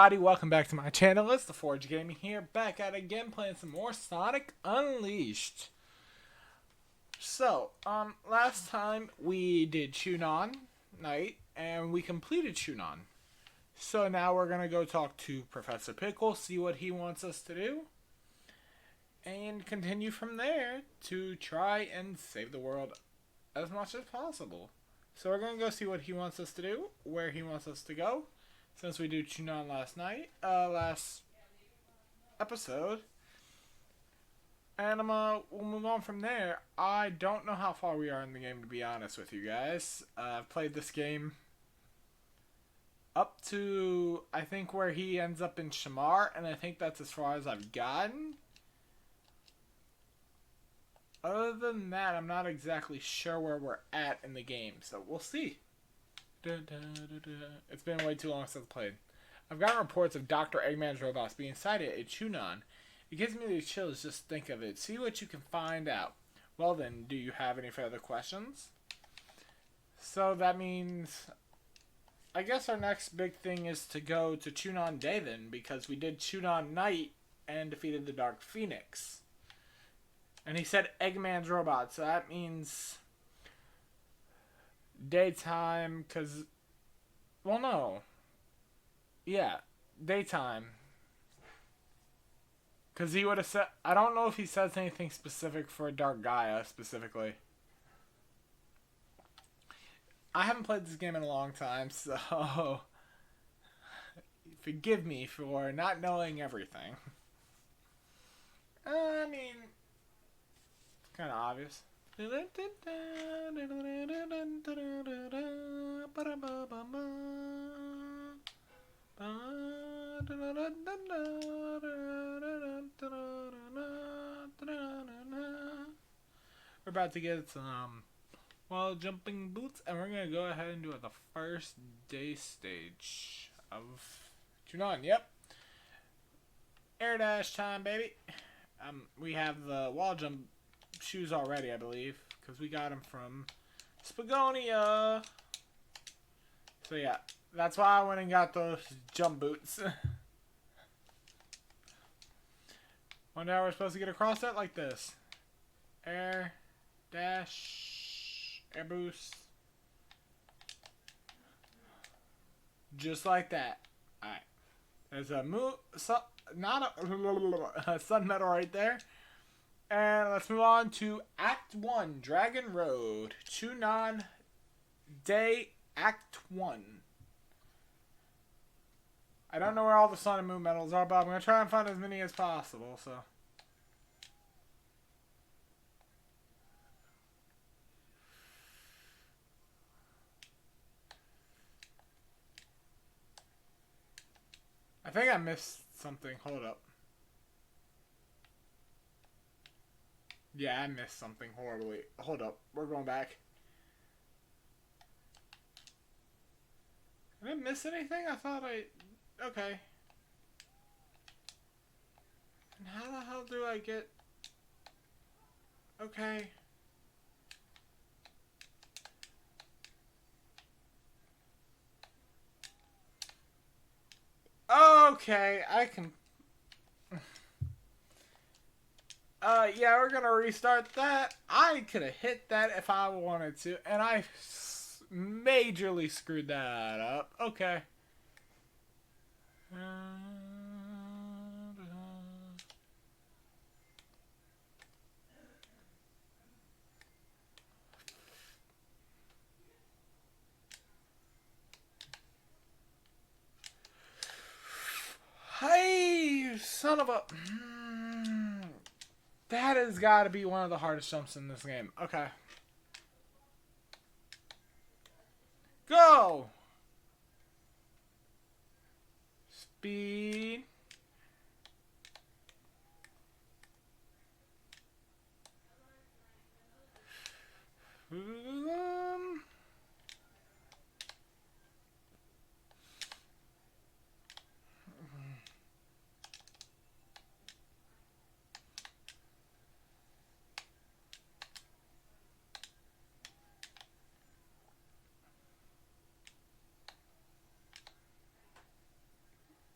everybody, welcome back to my channel. It's the Forge Gaming here, back at it again playing some more Sonic Unleashed. So, last time we did Chunon Night, and we completed Chunon. So now we're gonna go talk to Professor Pickle, see what he wants us to do, and continue from there to try and save the world as much as possible. So we're gonna go see what he wants us to do, where he wants us to go. Since we did Chunon last episode. And we'll move on from there. I don't know how far we are in the game, to be honest with you guys. I've played this game up to, I think, where he ends up in Shamar, and I think that's as far as I've gotten. Other than that, I'm not exactly sure where we're at in the game, so we'll see. It's been way too long since I played. I've gotten reports of Dr. Eggman's robots being sighted at Chunon. It gives me the chills just think of it. See what you can find out. Well then, do you have any further questions? So that means, I guess our next big thing is to go to Chunon Day then, because we did Chunon Night and defeated the Dark Phoenix. And he said Eggman's robot, so that means daytime, because, well, no. Yeah, daytime. Because he would have said, I don't know if he says anything specific for Dark Gaia, specifically. I haven't played this game in a long time, so forgive me for not knowing everything. I mean, it's kind of obvious. We're about to get some wall jumping boots, and we're gonna go ahead and do the first day stage of Chunon. Yep, air dash time, baby. We have the wall jump shoes already, I believe, because we got them from Spagonia. So yeah, that's why I went and got those jump boots. Wonder how we're supposed to get across that like this. Air, dash, air boost. Just like that. Alright. There's a a sun medal right there. And let's move on to Act 1, Dragon Road. Chunon Day Act 1. I don't know where all the Sun and Moon medals are, but I'm going to try and find as many as possible, so. I think I missed something. Hold up. Yeah, I missed something horribly. Hold up. We're going back. Did I miss anything? I thought I... Okay. And how the hell do I get... Okay. Okay, I can... yeah, we're gonna restart that. I could have hit that if I wanted to, and I majorly screwed that up. Okay. Hey, you son of a... That has got to be one of the hardest jumps in this game. Okay. Go! Speed.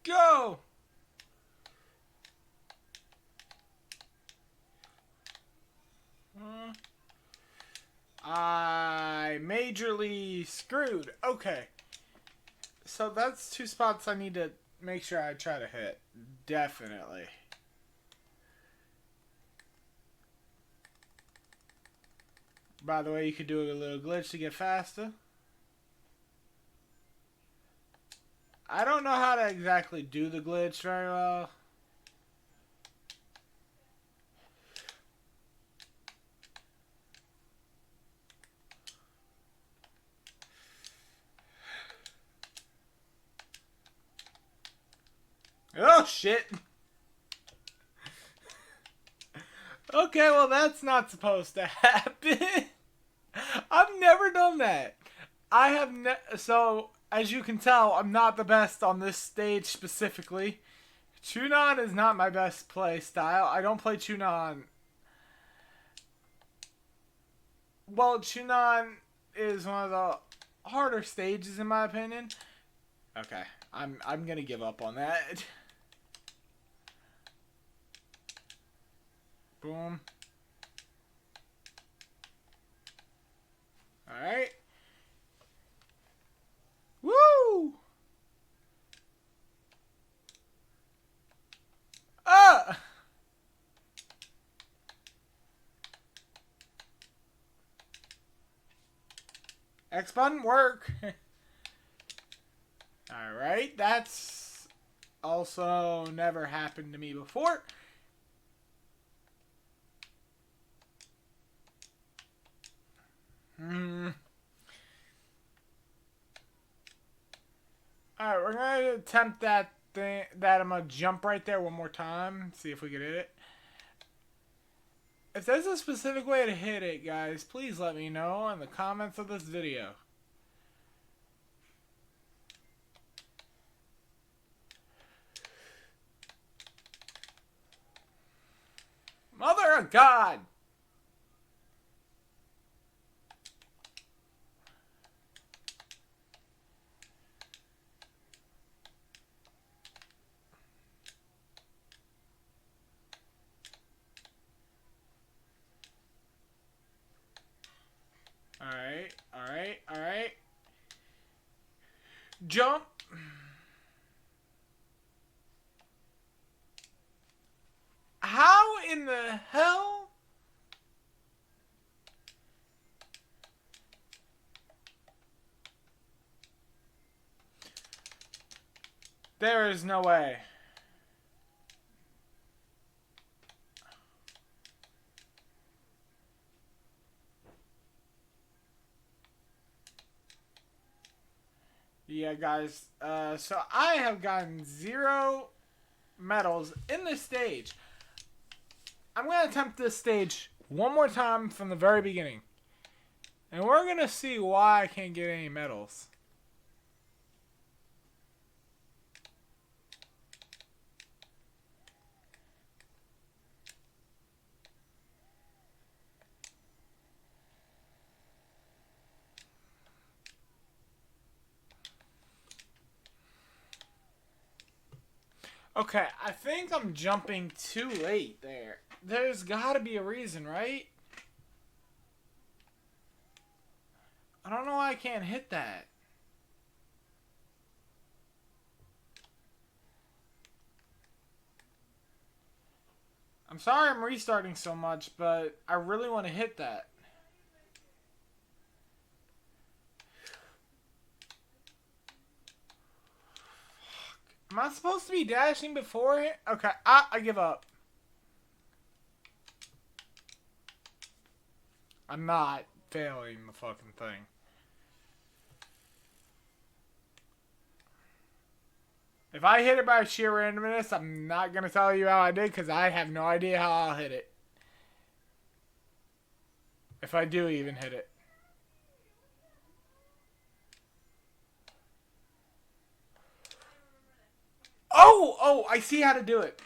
Go! majorly screwed. Okay. So that's 2 spots I need to make sure I try to hit. Definitely. By the way, you could do a little glitch to get faster. I don't know how to exactly do the glitch very well. Oh, shit. Okay, well, that's not supposed to happen. I've never done that. I have so, as you can tell, I'm not the best on this stage specifically. Chunon is not my best play style. I don't play Chunon. Well, Chunon is one of the harder stages in my opinion. Okay, I'm gonna give up on that. Boom. Alright. Woo! Ah! X button work. Alright, that's also never happened to me before. Alright, we're gonna attempt that thing. I'm gonna jump right there one more time. See if we can hit it. If there's a specific way to hit it, guys, please let me know in the comments of this video. Mother of God! Alright, alright, alright. Jump! How in the hell? There is no way. Yeah, guys. So I have gotten 0 medals in this stage. I'm going to attempt this stage one more time from the very beginning. And we're going to see why I can't get any medals. Okay, I think I'm jumping too late there. There's got to be a reason, right? I don't know why I can't hit that. I'm sorry I'm restarting so much, but I really want to hit that. Am I supposed to be dashing before it? Okay, I give up. I'm not failing the fucking thing. If I hit it by sheer randomness, I'm not going to tell you how I did because I have no idea how I'll hit it. If I do even hit it. Oh, I see how to do it.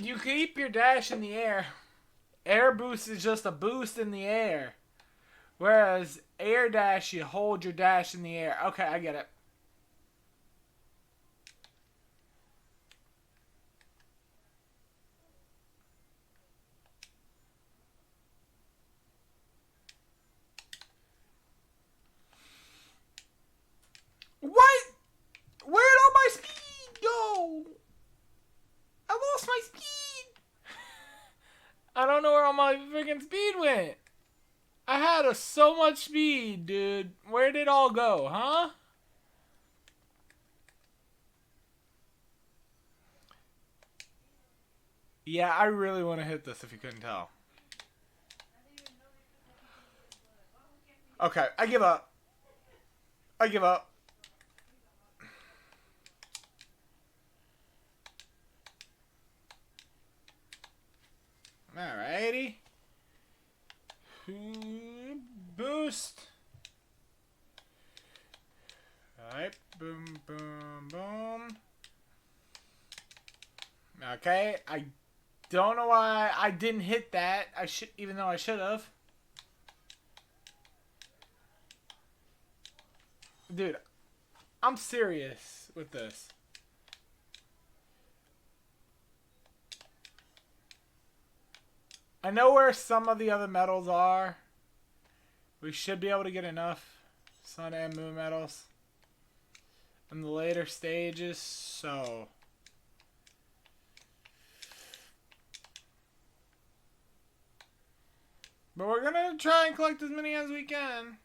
You keep your dash in the air. Air boost is just a boost in the air. Whereas air dash, you hold your dash in the air. Okay, I get it. I don't know where all my freaking speed went. I had so much speed, dude. Where did it all go, huh? Yeah, I really want to hit this if you couldn't tell. Okay, I give up. I give up. Alrighty. Boost. Alright, boom, boom, boom. Okay, I don't know why I didn't hit that. I should, even though I should have. Dude, I'm serious with this. I know where some of the other medals are. We should be able to get enough sun and moon medals in the later stages, so... But we're gonna try and collect as many as we can.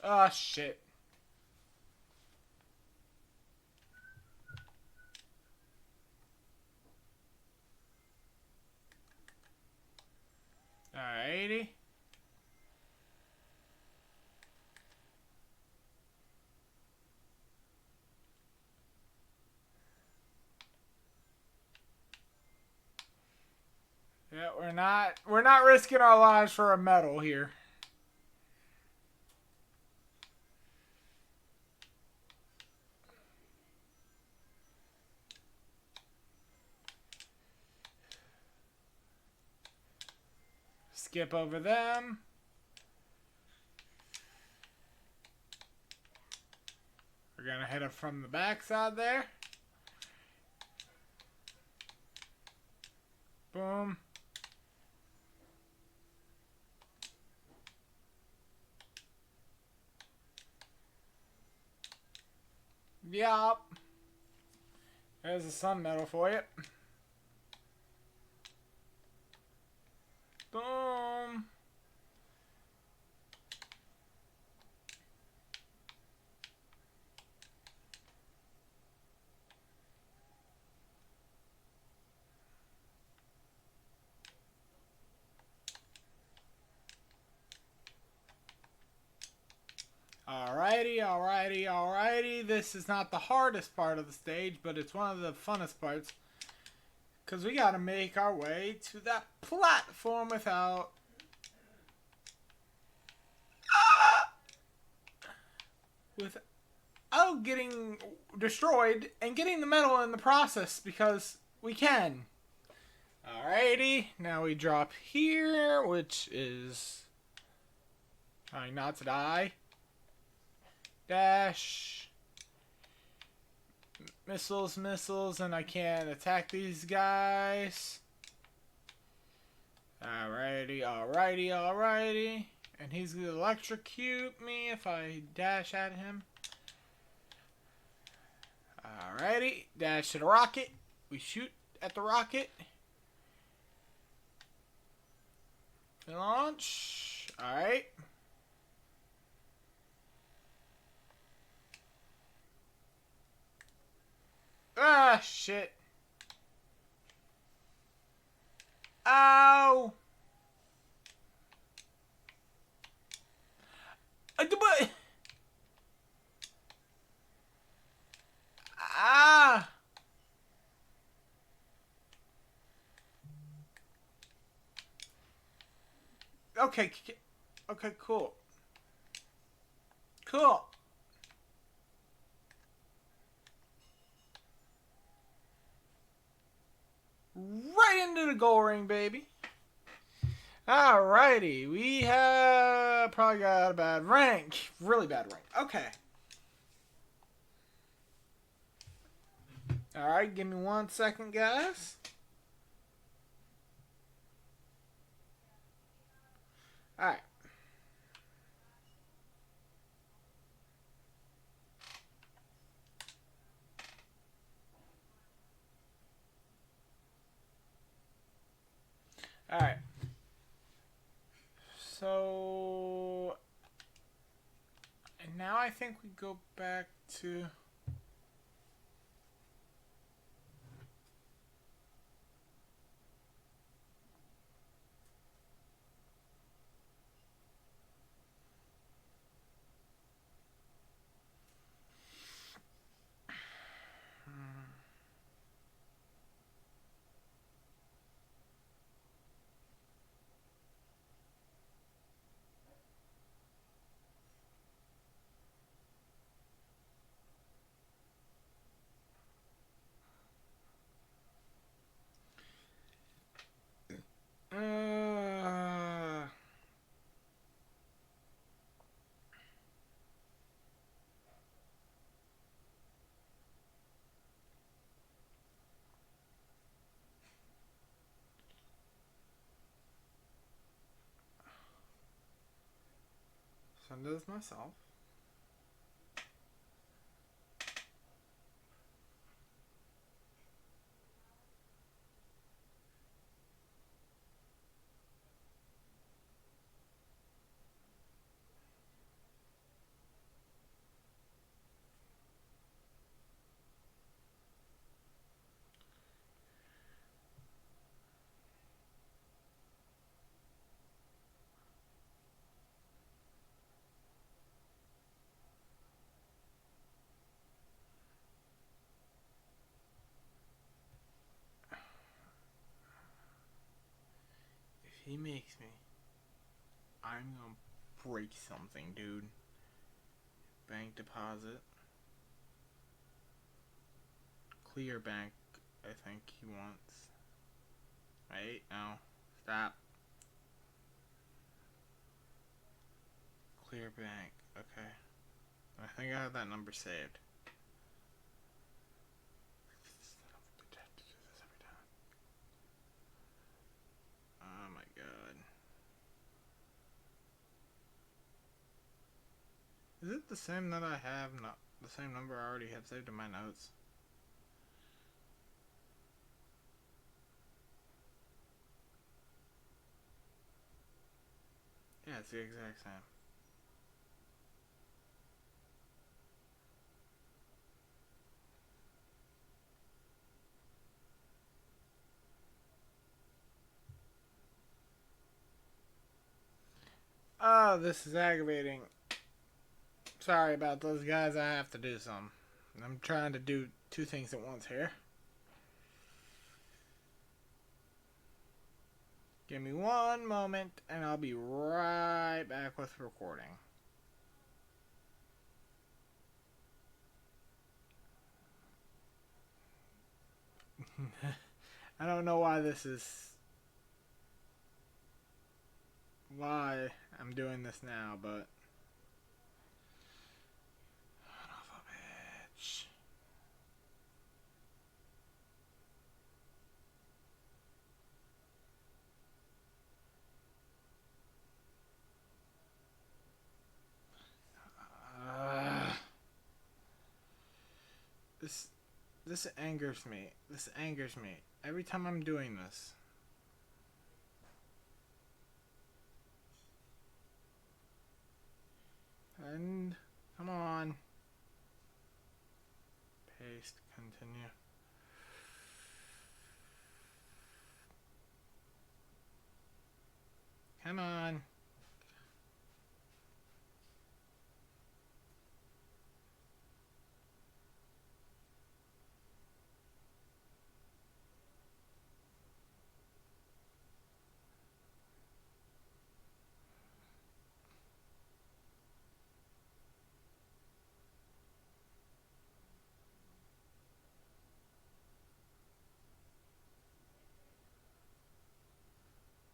Ah, shit. Alrighty. Yeah, we're not risking our lives for a medal here. Skip over them. We're gonna hit it from the backside there. Boom. Yup. There's a sun medal for you. Boom. Alrighty, alrighty, alrighty. This is not the hardest part of the stage, but it's one of the funnest parts. Because we gotta make our way to that platform without... without getting destroyed and getting the medal in the process, because we can. Alrighty, now we drop here, which is trying not to die. Dash. Missiles, missiles, and I can't attack these guys. Alrighty, alrighty, alrighty. And he's gonna electrocute me if I dash at him. Alrighty, dash to the rocket. We shoot at the rocket. Launch. Alright. Ah, shit. Ow. Ah. Okay. Okay, cool. Cool. Right into the goal ring, baby. Alrighty. We have probably got a bad rank. Really bad rank. Okay. Alright, give me 1 second, guys. Alright. Alright. So. And now I think we go back to. Uh, Send this myself. If he makes me, I'm gonna break something, dude. Bank deposit. Clear bank, I think he wants. Wait, no. Stop. Clear bank. Okay. I think I have that number saved. Oh my god. Is it the same that I have? Not the same number I already have saved in my notes. Yeah, it's the exact same. Oh, this is aggravating. Sorry about those guys. I have to do some. I'm trying to do two things at once here. Give me one moment and I'll be right back with recording. I don't know why this is. Why I'm doing this now, but. Son of a bitch. This this angers me. This angers me. Every time I'm doing this. And come on. Paste, continue. Come on.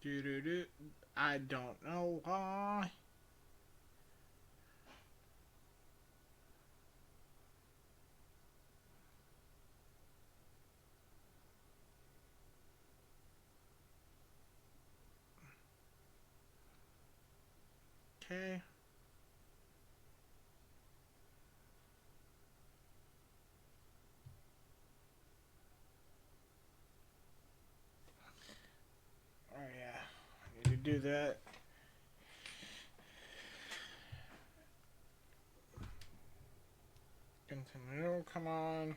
Do do do. I don't know why. Okay. Oh yeah. do that. Continue, come on.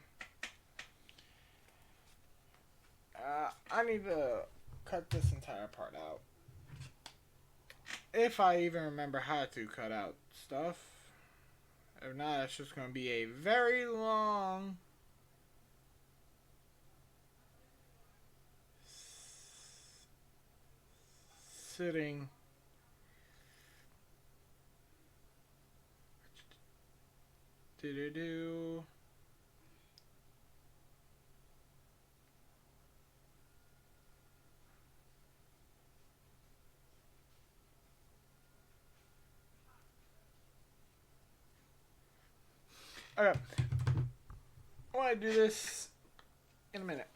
I need to cut this entire part out. If I even remember how to cut out stuff. If not, it's just going to be a very long sitting. Do-do-do. Okay. I want to do this in a minute.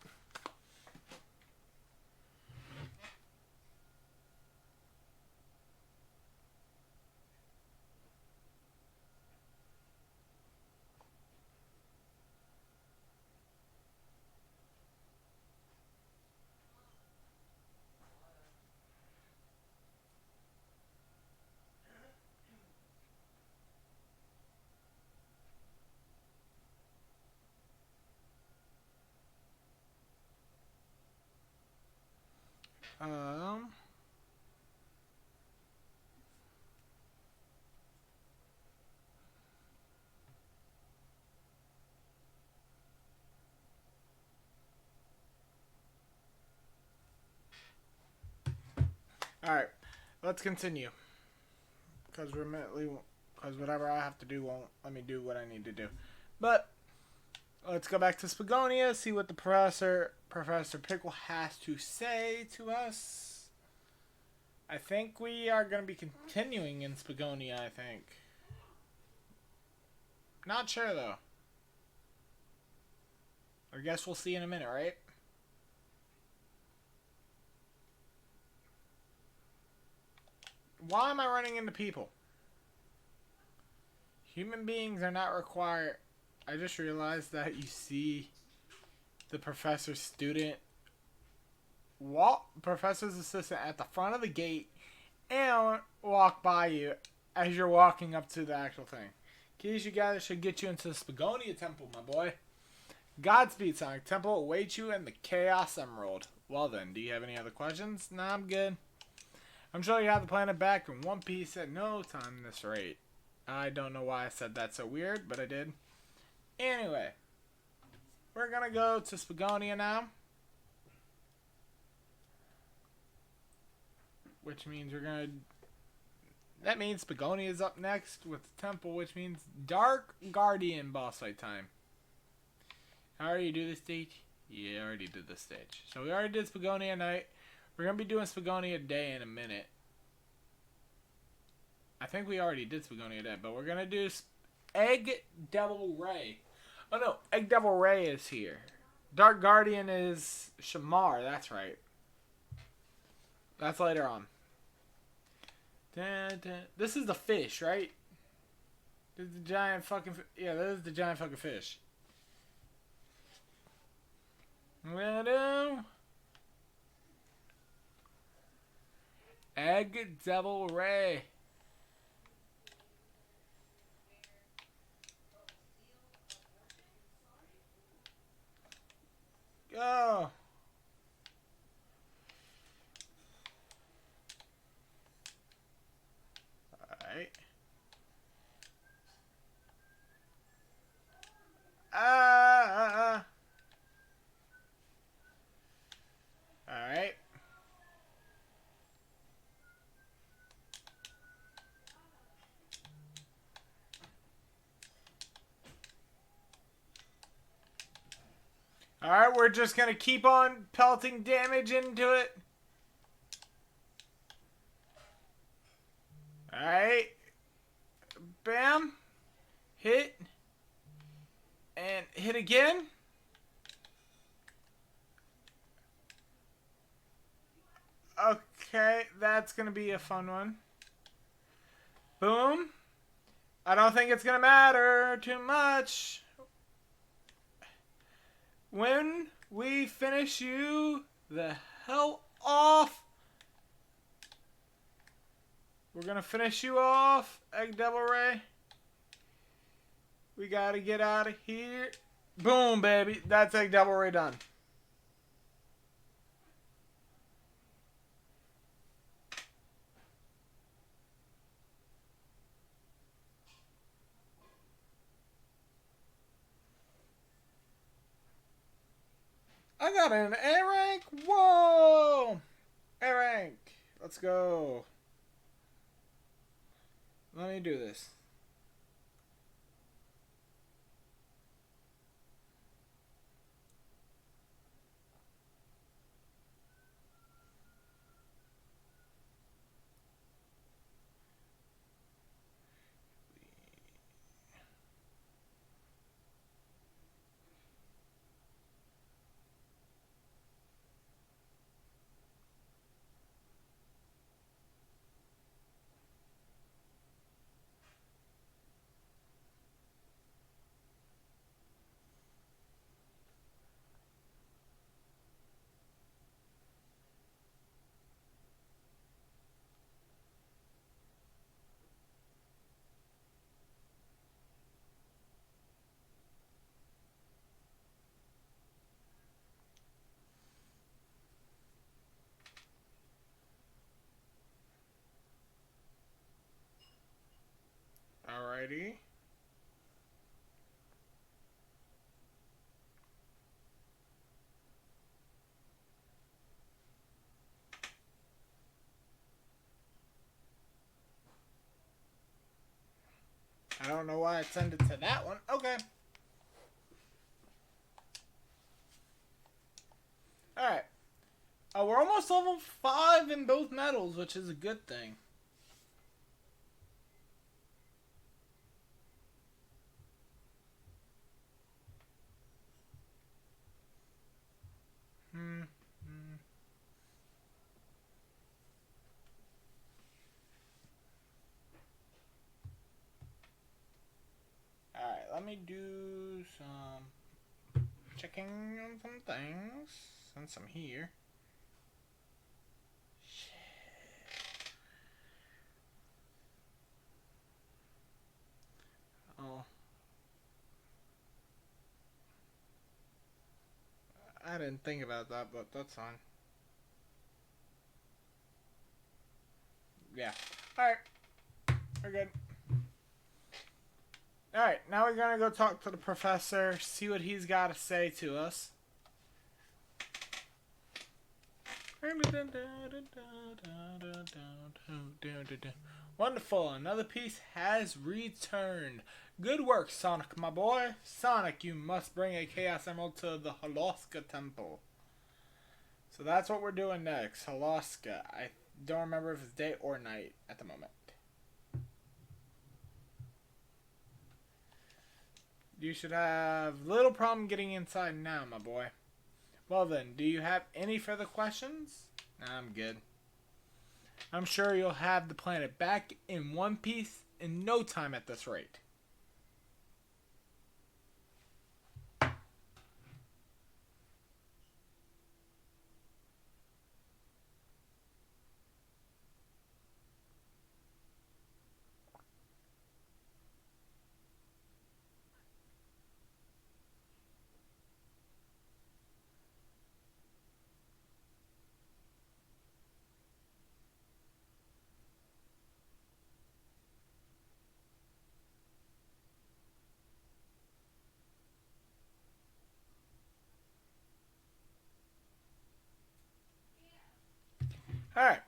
Um. Alright, let's continue. Because whatever I have to do won't let me do what I need to do. But let's go back to Spagonia, see what the Professor Pickle has to say to us. I think we are going to be continuing in Spagonia, I think. Not sure, though. I guess we'll see in a minute, right? Why am I running into people? Human beings are not required. I just realized that you see the professor's student, professor's assistant at the front of the gate and walk by you as you're walking up to the actual thing. Keys you guys should get you into the Spagonia Temple, my boy. Godspeed, Sonic Temple awaits you in the Chaos Emerald. Well then, do you have any other questions? Nah, I'm good. I'm sure you have the planet back in one piece at no time this rate. I don't know why I said that so weird, but I did. Anyway, we're gonna go to Spagonia now. Which means that means Spagonia is up next with the temple, which means Dark Guardian boss fight time. I already do this stage? Yeah, I already did this stage. So we already did Spagonia night. We're going to be doing Spagonia day in a minute. I think we already did Spagonia day, but we're going to do Egg Devil Ray. Oh no, Egg Devil Ray is here. Dark Guardian is Shamar, that's right. That's later on. Dun, dun. This is the fish, right? This is the giant fucking... Yeah, this is the giant fucking fish. Egg Devil Ray. Go. Alright. Alright. Alright, we're just gonna keep on pelting damage into it. Alright. Bam. Hit. And hit again. Okay, that's gonna be a fun one. Boom. I don't think it's gonna matter too much. When we finish you the hell off. We're gonna finish you off, Egg Devil Ray. We gotta get out of here. Boom, baby. That's Egg Devil Ray done. I got an A rank. Whoa! A rank. Let's go. Let me do this. Alrighty. I don't know why I sent it to that one. Okay. Alright. We're almost level 5 in both medals, which is a good thing. Alright, let me do some checking on some things. Since I'm here. Oh. I didn't think about that, but that's fine. Yeah. Alright. We're good. Alright, now we're gonna go talk to the professor, see what he's got to say to us. Wonderful, another piece has returned. Good work, Sonic, my boy. Sonic, you must bring a Chaos Emerald to the Holoska Temple. So that's what we're doing next, Holoska. I don't remember if it's day or night at the moment. You should have little problem getting inside now, my boy. Well then, do you have any further questions? Nah, I'm good. I'm sure you'll have the planet back in one piece in no time at this rate. Alright.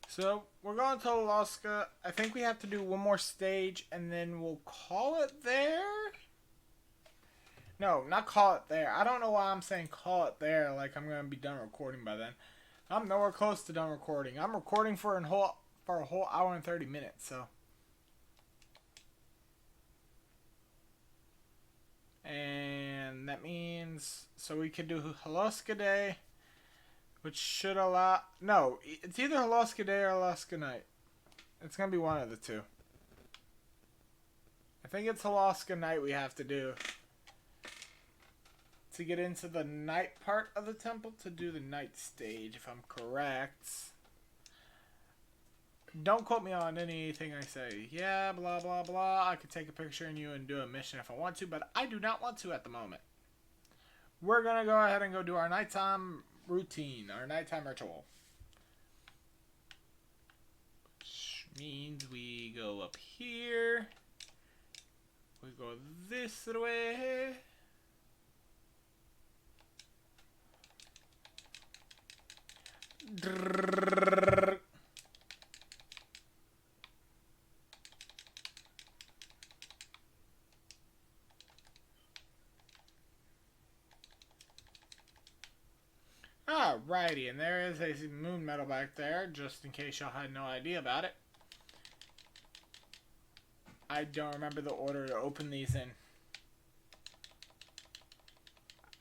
So, we're going to Alaska. I think we have to do one more stage, and then we'll call it there? No, not call it there. I don't know why I'm saying call it there, like I'm going to be done recording by then. I'm nowhere close to done recording. I'm recording for a whole hour and 30 minutes, so. And that means, so we could do Holoska Day, which should allow, no, it's either Holoska Day or Alaska Night. It's going to be one of the two. I think it's Holoska Night we have to do to get into the night part of the temple to do the night stage, if I'm correct. Don't quote me on anything I say. Yeah, blah, blah, blah. I could take a picture of you and do a mission if I want to, but I do not want to at the moment. We're going to go ahead and go do our nighttime routine, our nighttime ritual. Which means we go up here. We go this way. Alrighty, and there is a moon medal back there, just in case y'all had no idea about it. I don't remember the order to open these in.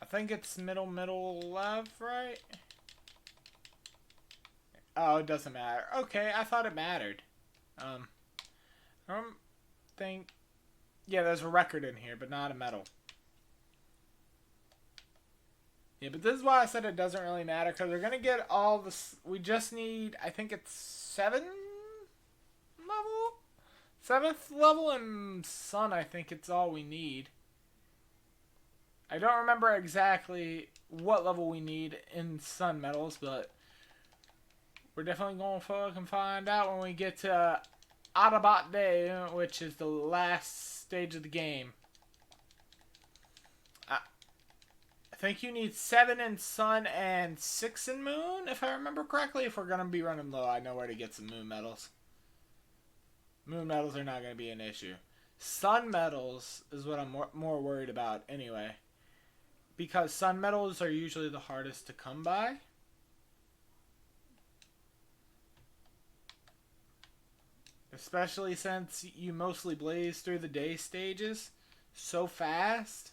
I think it's middle, left, right? Oh, it doesn't matter. Okay, I thought it mattered. I don't think... Yeah, there's a record in here, but not a medal. Yeah, but this is why I said it doesn't really matter, because we're going to get all this... We just need, I think it's 7 level? 7th level and Sun, I think it's all we need. I don't remember exactly what level we need in Sun medals, but we're definitely going to fucking find out when we get to Autobot Day, which is the last stage of the game. I think you need 7 in Sun and 6 in Moon, if I remember correctly. If we're going to be running low, I know where to get some Moon medals. Moon medals are not going to be an issue. Sun medals is what I'm more worried about anyway. Because Sun medals are usually the hardest to come by. Especially since you mostly blaze through the day stages so fast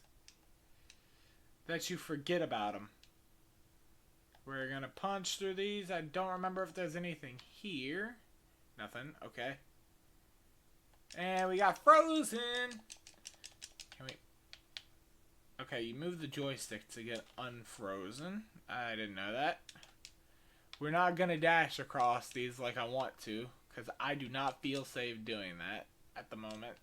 that you forget about them. We're going to punch through these. I don't remember if there's anything here. Nothing. Okay. And we got frozen. Can we... Okay, you move the joystick to get unfrozen. I didn't know that. We're not going to dash across these like I want to, because I do not feel safe doing that at the moment.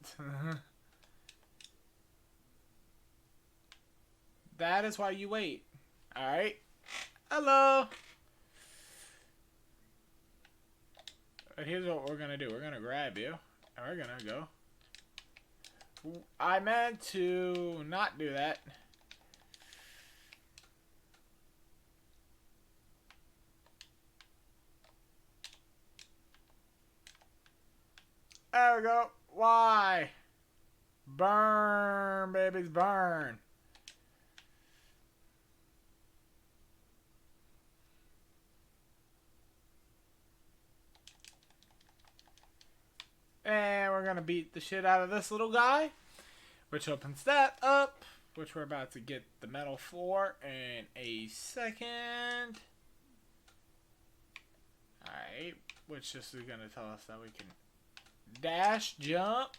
That is why you wait. Alright. Hello. But here's what we're going to do. We're going to grab you. And we're going to go. I meant to not do that. There we go. Why? Burn, babies, burn. And we're going to beat the shit out of this little guy, which opens that up, which we're about to get the medal for in a second. Alright, which this is going to tell us that we can dash, jump,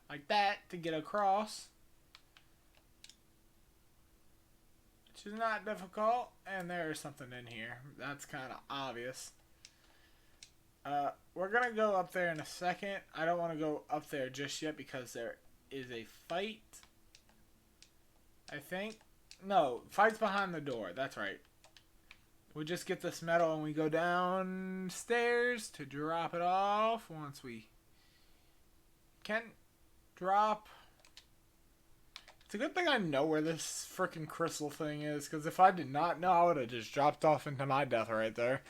like that to get across. Which is not difficult. And there is something in here. That's kind of obvious. We're going to go up there in a second. I don't want to go up there just yet because there is a fight. I think. No, fight's behind the door. That's right. We just get this medal and we go downstairs to drop it off once we can drop. It's a good thing I know where this freaking crystal thing is, because if I did not know, I would have just dropped off into my death right there.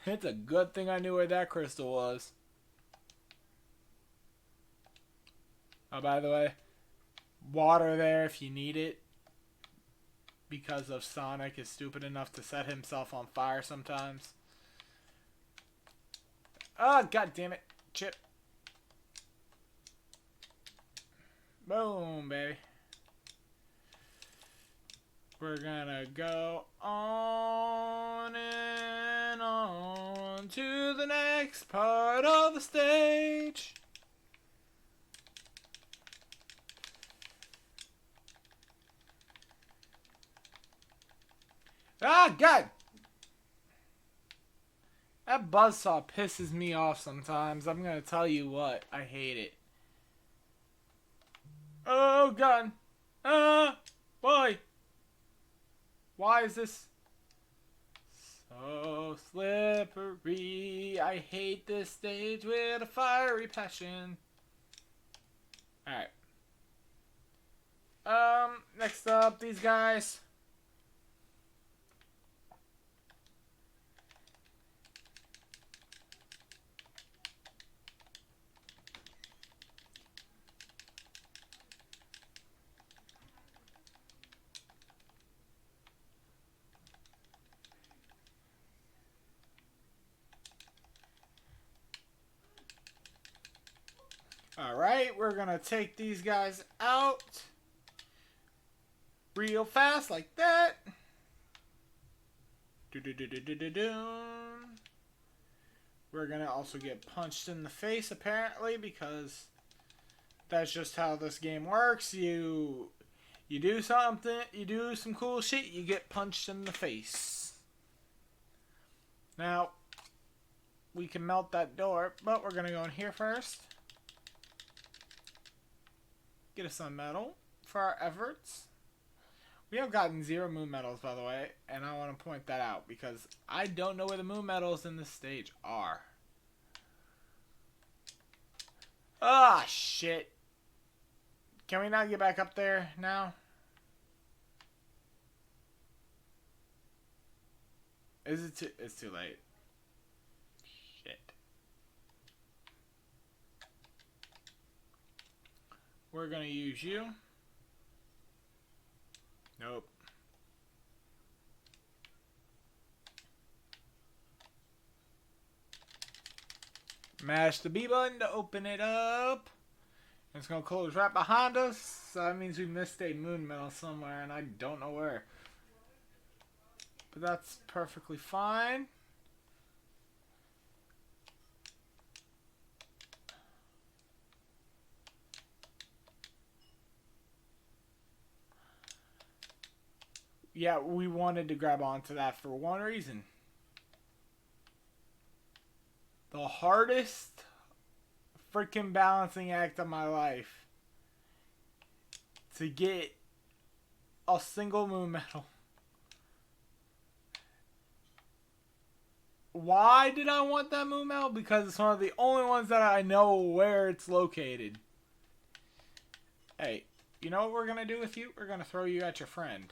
It's a good thing I knew where that crystal was. Oh, by the way, water there if you need it. Because of Sonic is stupid enough to set himself on fire sometimes. Oh, god damn it. Chip. Boom, baby. We're gonna go on and on to the next part of the stage. Ah, God! That buzzsaw pisses me off sometimes. I'm gonna tell you what. I hate it. Oh, God! Why? Why is this so slippery? I hate this stage with a fiery passion. Alright. Next up, these guys. Alright, we're gonna take these guys out real fast like that. We're gonna also get punched in the face apparently because that's just how this game works. You do something, you do some cool shit, you get punched in the face. Now, we can melt that door, but we're gonna go in here first. Get us some metal for our efforts. We have gotten 0 moon medals, by the way, and I want to point that out because I don't know where the moon medals in this stage are. Ah, shit. Can we not get back up there now? Is it too... It's too late. Shit. We're gonna use you. Nope. Mash the B button to open it up. It's gonna close right behind us. So that means we missed a moon medal somewhere and I don't know where. But that's perfectly fine. Yeah, we wanted to grab onto that for one reason. The hardest freaking balancing act of my life. To get a single moon medal. Why did I want that moon medal? Because it's one of the only ones that I know where it's located. Hey, you know what we're going to do with you? We're going to throw you at your friend.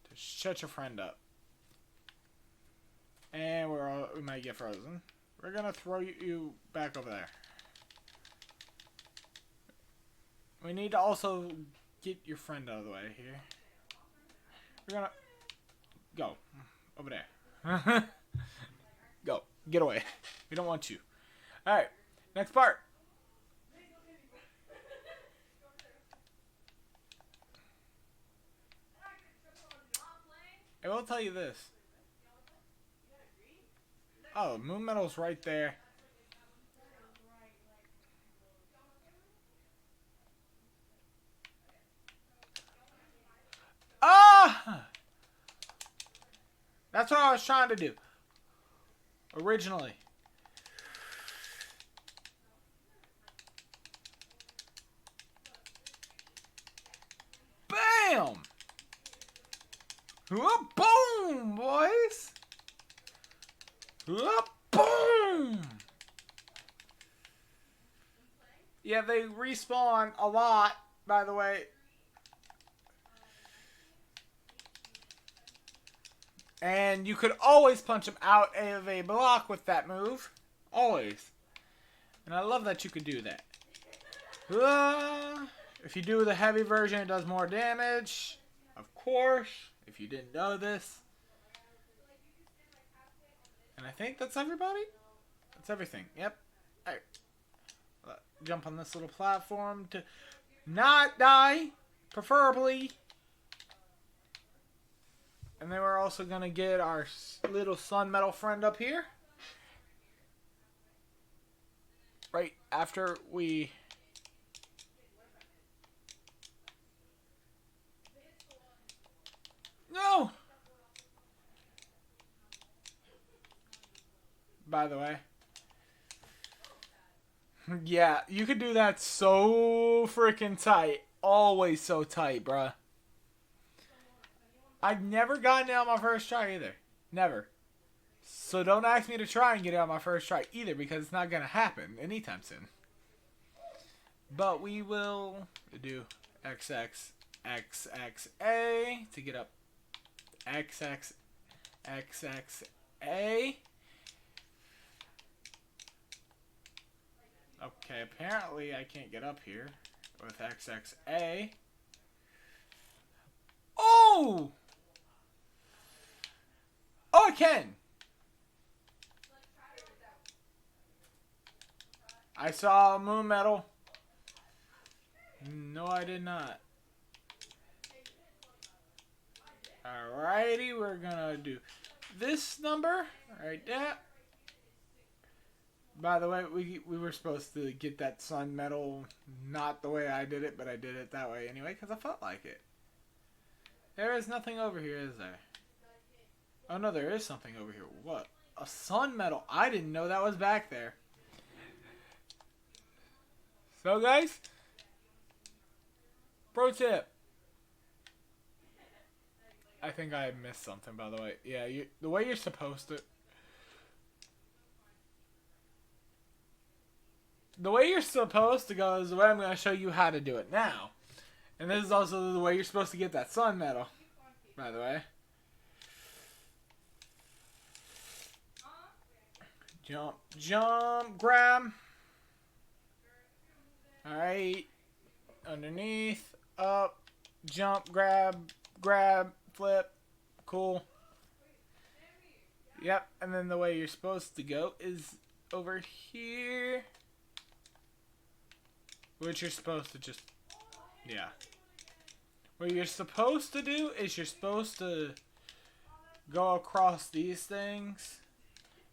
To shut your friend up. And we might get frozen. We're going to throw you back over there. We need to also get your friend out of the way here. We're going to... Go. Over there. Go. Get away. We don't want you. Alright. Next part. I will tell you this. Oh, moon medal's right there. Ah! That's what I was trying to do. Originally. Bam! Boom, boys! Boom! Yeah, they respawn a lot, by the way. And you could always punch them out of a block with that move. Always. And I love that you could do that. If you do the heavy version, it does more damage. Of course. If you didn't know this. And I think that's everybody? That's everything. Yep. Alright. Jump on this little platform to not die. Preferably. And then we're also going to get our little sun metal friend up here. Right after we... No! by the way. Yeah, you could do that so freaking tight. Always so tight, bruh. I've never gotten it on my first try either. Never. So don't ask me to try and get it on my first try either, because it's not going to happen anytime soon. But we will do XX, XXA to get up XX, XXA. Okay, apparently I can't get up here with XXA. Oh! Oh, I can! I saw a moon medal. No, I did not. Alrighty, we're gonna do this number right there. By the way, we were supposed to get that sun medal not the way I did it, but I did it that way anyway because I felt like it. There is nothing over here, is there? Oh no, there is something over here. What? A sun medal. I didn't know that was back there. So guys, pro tip. I think I missed something, by the way. Yeah, the way you're supposed to... The way you're supposed to go is the way I'm going to show you how to do it now. And this is also the way you're supposed to get that sun medal, by the way. Jump, jump, grab. Alright. Underneath, up, jump, grab, grab, flip. Cool. Yep, and then the way you're supposed to go is over here. Which you're supposed to just... Yeah. What you're supposed to do is you're supposed to go across these things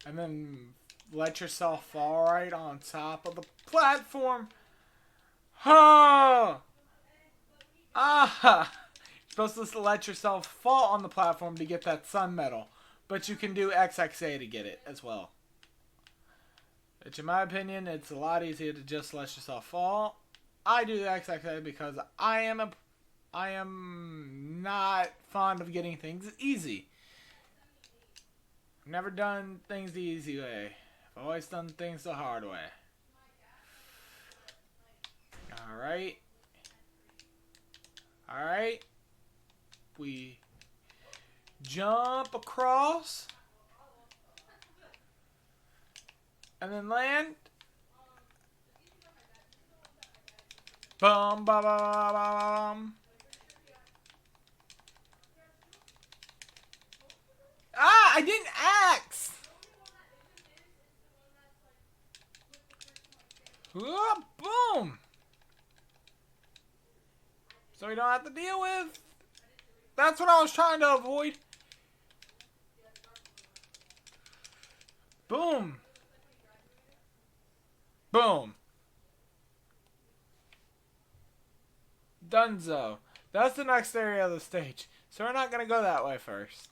and then let yourself fall right on top of the platform. Ha! Ah! You're supposed to let yourself fall on the platform to get that sun medal. But you can do XXA to get it as well. Which in my opinion, it's a lot easier to just let yourself fall. I do the XXA because I am not fond of getting things easy. I've never done things the easy way. I've always done things the hard way. Alright. Alright. We jump across. And then land. Bum, ba, ba, ba, ba, bum. Ah, I didn't axe. Boom. So we don't have to deal with. That's what I was trying to avoid. Boom. Boom. Dunzo. That's the next area of the stage. So we're not going to go that way first.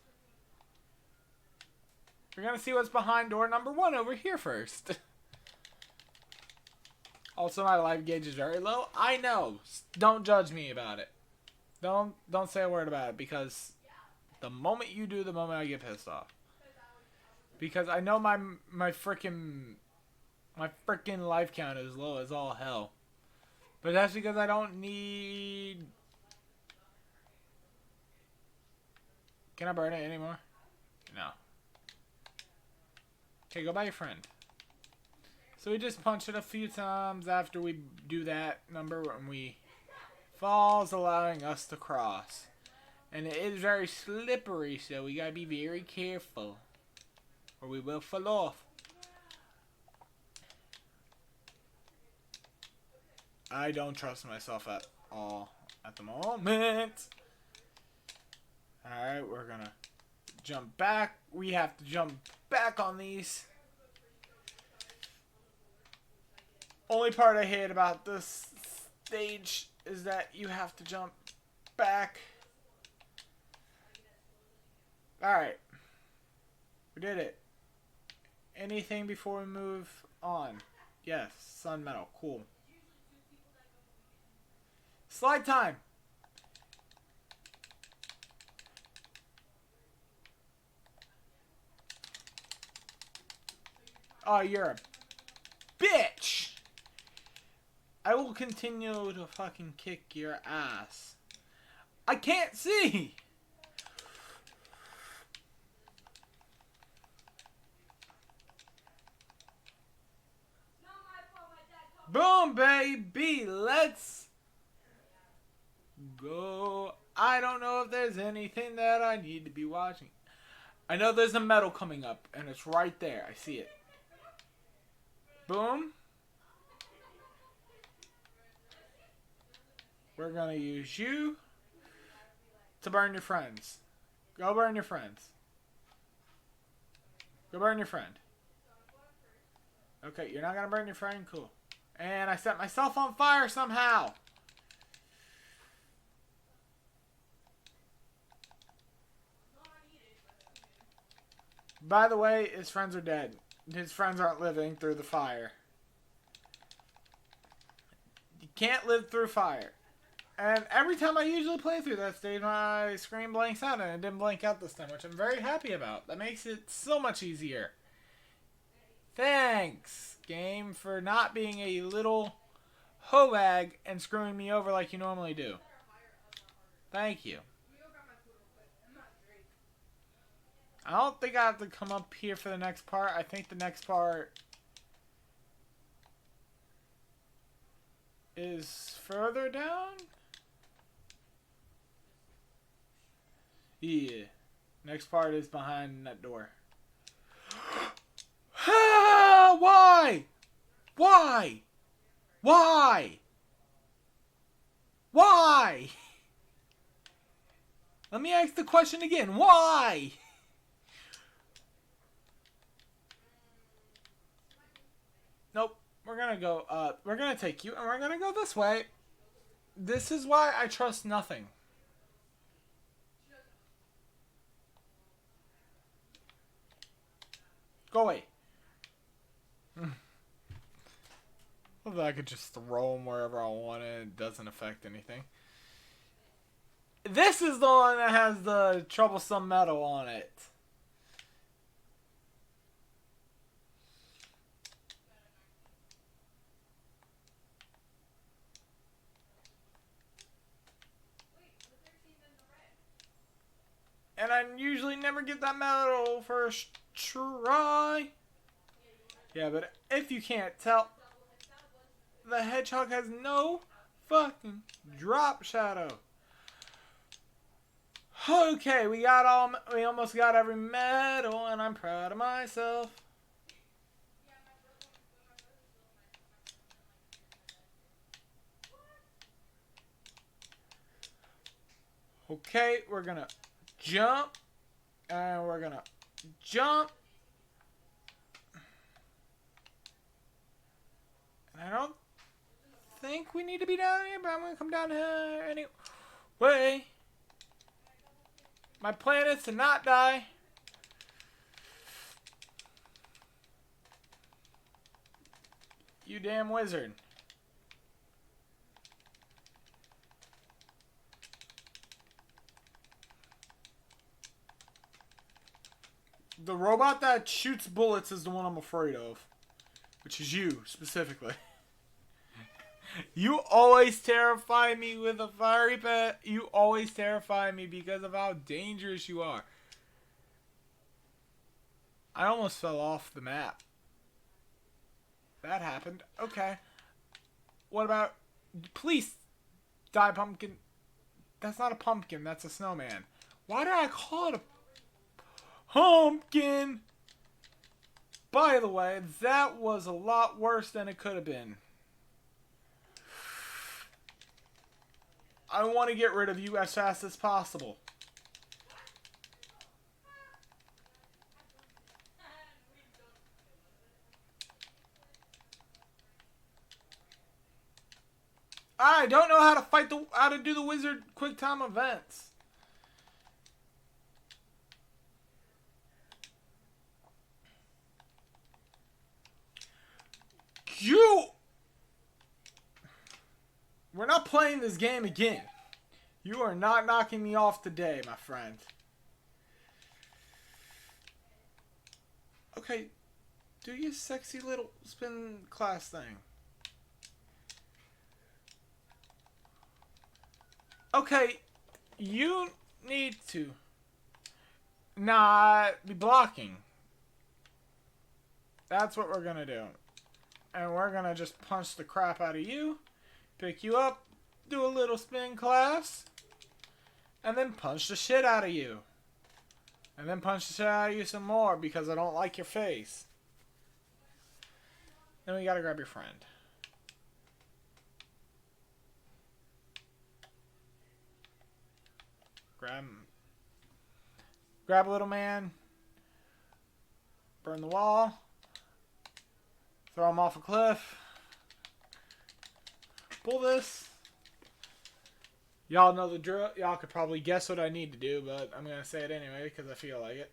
We're going to see what's behind door number 1 over here first. Also, my life gauge is very low. I know. Don't judge me about it. Don't say a word about it, because the moment you do, the moment I get pissed off. Because I know my freaking life count is low as all hell. But that's because I don't need... Can I burn it anymore? No. Okay, go by your friend. So we just punch it a few times after we do that number, and we falls, allowing us to cross. And it is very slippery, so we gotta be very careful, or we will fall off. I don't trust myself at all at the moment. Alright, we're gonna jump back. We have to jump back on these. Only part I hate about this stage is that you have to jump back. Alright. We did it. Anything before we move on? Yes, sun metal. Cool. Slide time. Oh, you're a bitch. I will continue to fucking kick your ass. I can't see. Boom, baby. Let's go. I don't know if there's anything that I need to be watching. I know there's a medal coming up, and it's right there. I see it. Boom. We're going to use you to burn your friends. Go burn your friends. Go burn your friend. Okay, you're not going to burn your friend? Cool. And I set myself on fire somehow. By the way, his friends are dead. His friends aren't living through the fire. You can't live through fire. And every time I usually play through that stage, my screen blanks out, and it didn't blank out this time, which I'm very happy about. That makes it so much easier. Thanks, game, for not being a little hoag and screwing me over like you normally do. Thank you. I don't think I have to come up here for the next part. I think the next part is further down. Yeah. Next part is behind that door. Why? Why? Why? Why? Let me ask the question again. Why? Nope. We're gonna go, we're gonna take you, and we're gonna go this way. This is why I trust nothing. Go away. Although I could just throw them wherever I want and it doesn't affect anything. This is the one that has the troublesome metal on it. And I usually never get that medal first try. Yeah, but if you can't tell, the hedgehog has no fucking drop shadow. Okay, we almost got every medal, and I'm proud of myself. Okay, we're gonna jump, and we're gonna jump. And I don't think we need to be down here, but I'm gonna come down here anyway. My plan is to not die. You damn wizard. The robot that shoots bullets is the one I'm afraid of. Which is you, specifically. You always terrify me with a fiery pet. You always terrify me because of how dangerous you are. I almost fell off the map. That happened. Okay. What about... Please die, pumpkin. That's not a pumpkin. That's a snowman. Why did I call it a pumpkin? By the way, that was a lot worse than it could have been. I want to get rid of you as fast as possible. I don't know how to do the wizard quick time events. You... We're not playing this game again. You are not knocking me off today, my friend. Okay, do your sexy little spin class thing. Okay, you need to not be blocking. That's what we're gonna do. And we're gonna just punch the crap out of you, pick you up, do a little spin class, and then punch the shit out of you. And then punch the shit out of you some more because I don't like your face. Then we gotta grab your friend. Grab him. Grab a little man. Burn the wall. Throw him off a cliff. Pull this. Y'all know the drill. Y'all could probably guess what I need to do, but I'm going to say it anyway because I feel like it.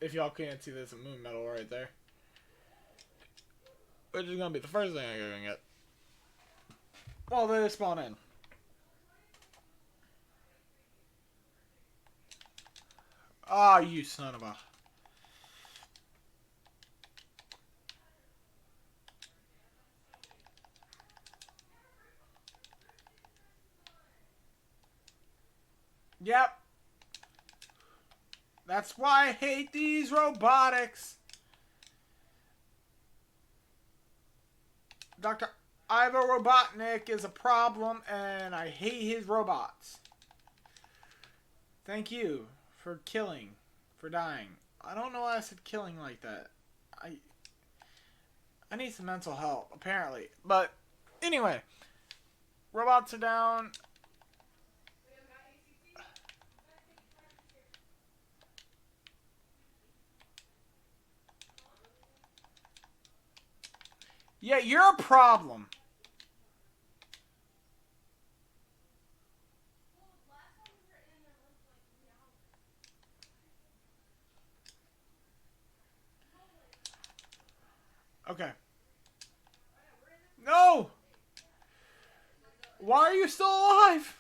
If y'all can't see, there's a moon medal right there. Which is going to be the first thing I'm going to get. Well, they spawn in. Ah, you son of a... Yep. That's why I hate these robotics. Dr. Ivo Robotnik is a problem, and I hate his robots. Thank you for killing, for dying. I don't know why I said killing like that. I need some mental help, apparently. But, anyway. Robots are down. Yeah, you're a problem. Okay. No! Why are you still alive?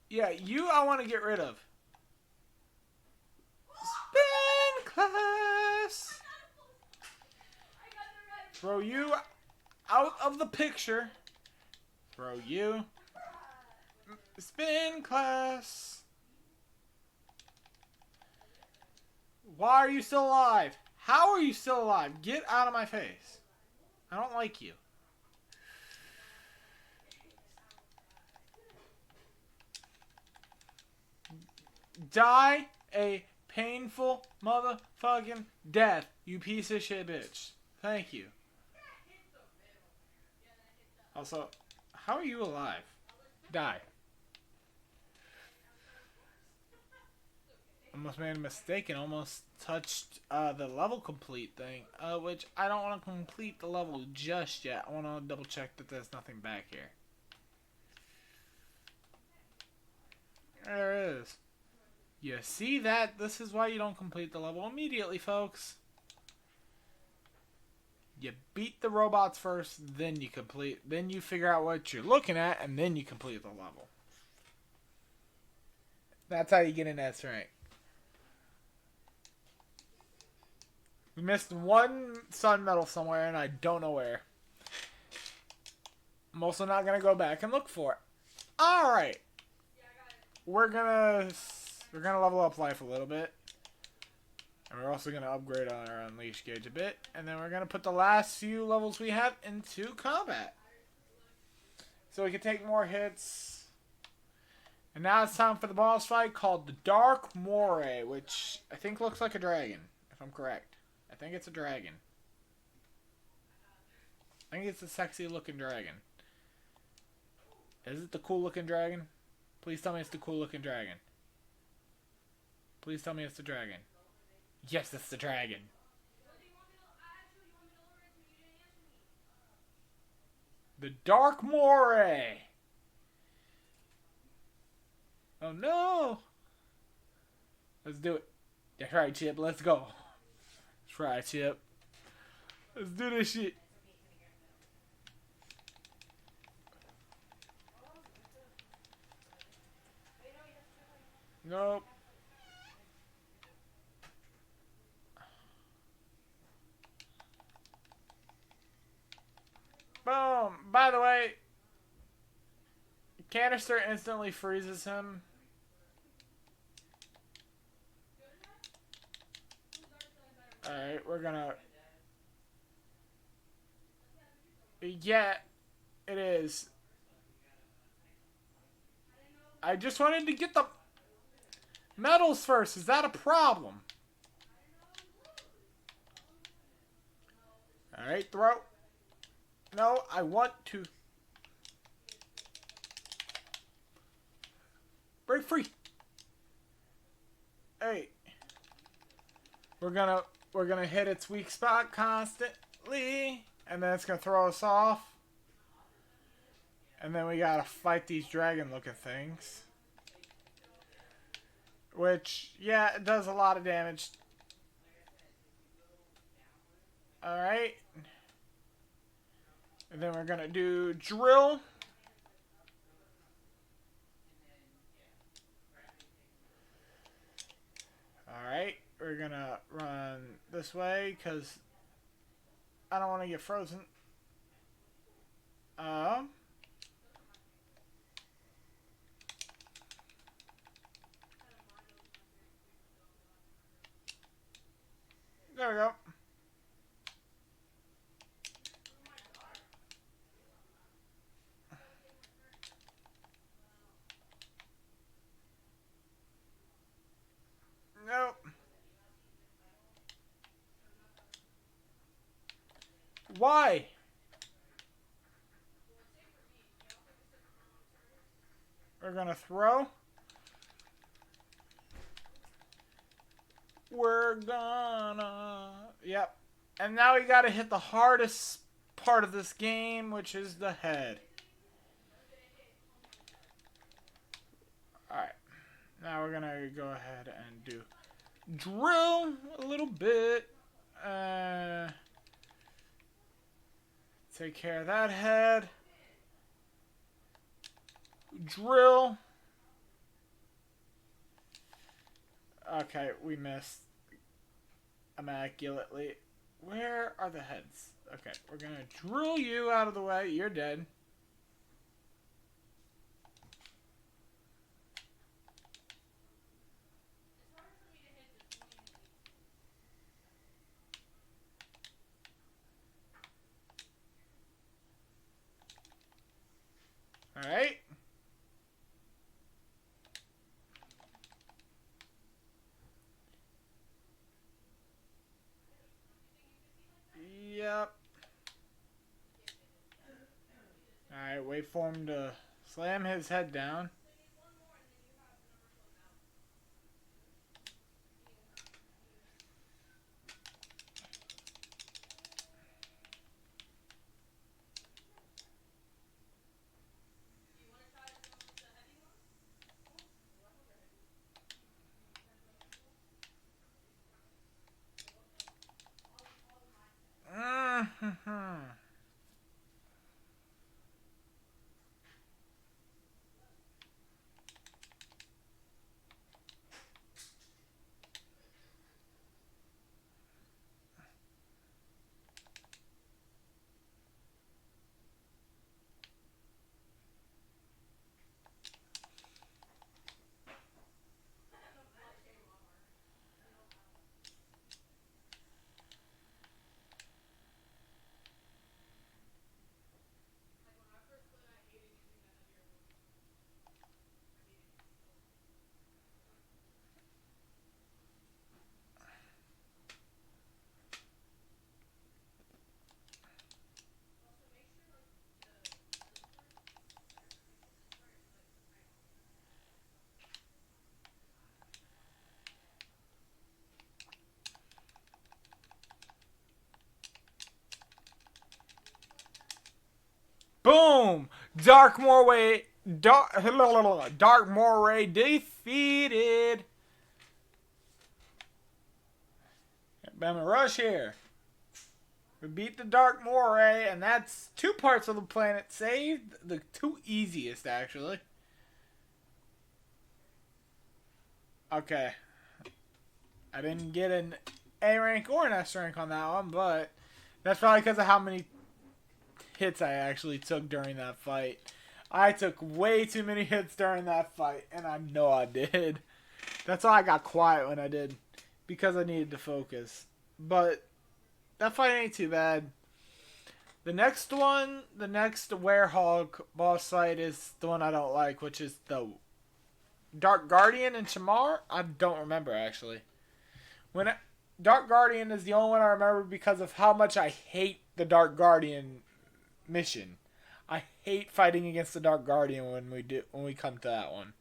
Yeah, you I want to get rid of. Spin class! Throw you out of the picture. Throw you. Spin class. Why are you still alive? How are you still alive? Get out of my face. I don't like you. Die a painful motherfucking death, you piece of shit bitch. Thank you. Also, how are you alive? Die. Almost made a mistake and almost touched the level complete thing, which I don't want to complete the level just yet. I want to double check that there's nothing back here. There is. You see that? This is why you don't complete the level immediately, folks. You beat the robots first, then you complete. Then you figure out what you're looking at, and then you complete the level. That's how you get an S rank. We missed one sun medal somewhere, and I don't know where. I'm also not going to go back and look for it. Alright. We're gonna level up life a little bit. And we're also going to upgrade on our Unleash gauge a bit. And then we're going to put the last few levels we have into combat. So we can take more hits. And now it's time for the boss fight called the Dark Moray, which I think looks like a dragon, if I'm correct. I think it's a dragon. I think it's a sexy looking dragon. Is it the cool looking dragon? Please tell me it's the cool looking dragon. Please tell me it's the dragon. Yes, it's the dragon. The Dark Moray. Oh no! Let's do it. That's right, Chip. Let's go. That's right, Chip. Let's do this shit. Nope. Boom. By the way, canister instantly freezes him. Alright, we're gonna... Yeah, it is. I just wanted to get the medals first. Is that a problem? Alright, throw. No, I want to... Break free. Hey. We're gonna hit its weak spot constantly. And then it's gonna throw us off. And then we gotta fight these dragon looking things. Which, yeah, it does a lot of damage. Alright. And then we're gonna do drill. Alright. We're gonna run this way because I don't want to get frozen. There we go. Nope. Why? We're gonna throw. We're gonna... Yep. And now we gotta hit the hardest part of this game, which is the head. Alright. Now we're gonna go ahead and do drill a little bit. Take care of that head. Drill. Okay, we missed immaculately. Where are the heads? Okay, we're gonna drill you out of the way. You're dead. Alright. Yep. Alright, wait for him to slam his head down. Boom! Dark Morway Dark Moray defeated. Bama Rush here. We beat the Dark Moray, and that's 2 parts of the planet saved. The 2 easiest, actually. Okay. I didn't get an A rank or an S rank on that one, but that's probably because of how many hits I actually took during that fight. I took way too many hits during that fight, and I know I did. That's why I got quiet when I did, because I needed to focus. But that fight ain't too bad. The next one, the next Werehog boss fight is the one I don't like, which is the Dark Guardian and Shamar. I don't remember, actually. Dark Guardian is the only one I remember because of how much I hate the Dark Guardian mission. I hate fighting against the Dark Guardian when we come to that one.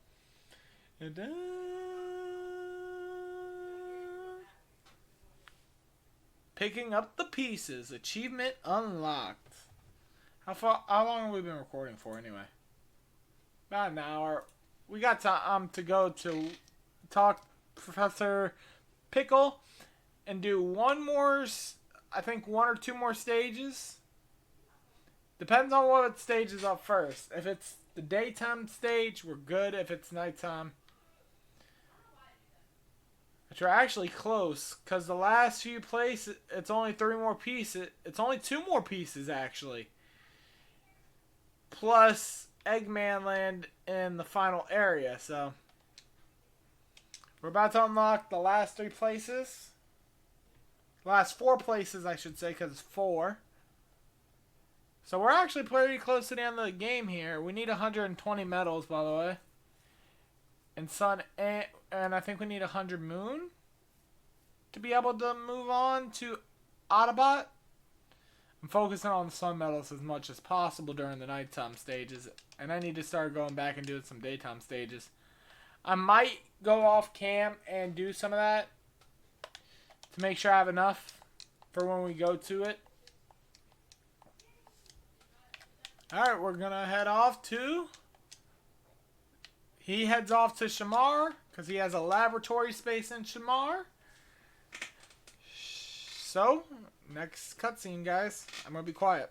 Picking up the pieces. Achievement unlocked. How long have we been recording for anyway? About an hour. We got to go to talk Professor Pickle and do one more, I think 1 or 2 more stages. Depends on what stage is up first. If it's the daytime stage, we're good. If it's nighttime, which are actually close, because the last few places, it's only 3 more pieces. It's only 2 more pieces, actually. Plus Eggman Land in the final area, so we're about to unlock the last 3 places. Last 4 places, I should say, because it's 4. So we're actually pretty close to the end of the game here. We need 120 medals, by the way. And Sun and I think we need 100 Moon to be able to move on to Autobot. I'm focusing on the Sun medals as much as possible during the nighttime stages. And I need to start going back and doing some daytime stages. I might go off cam and do some of that to make sure I have enough for when we go to it. Alright, we're going to head off to... He heads off to Shamar, because he has a laboratory space in Shamar. So, next cutscene, guys. I'm going to be quiet.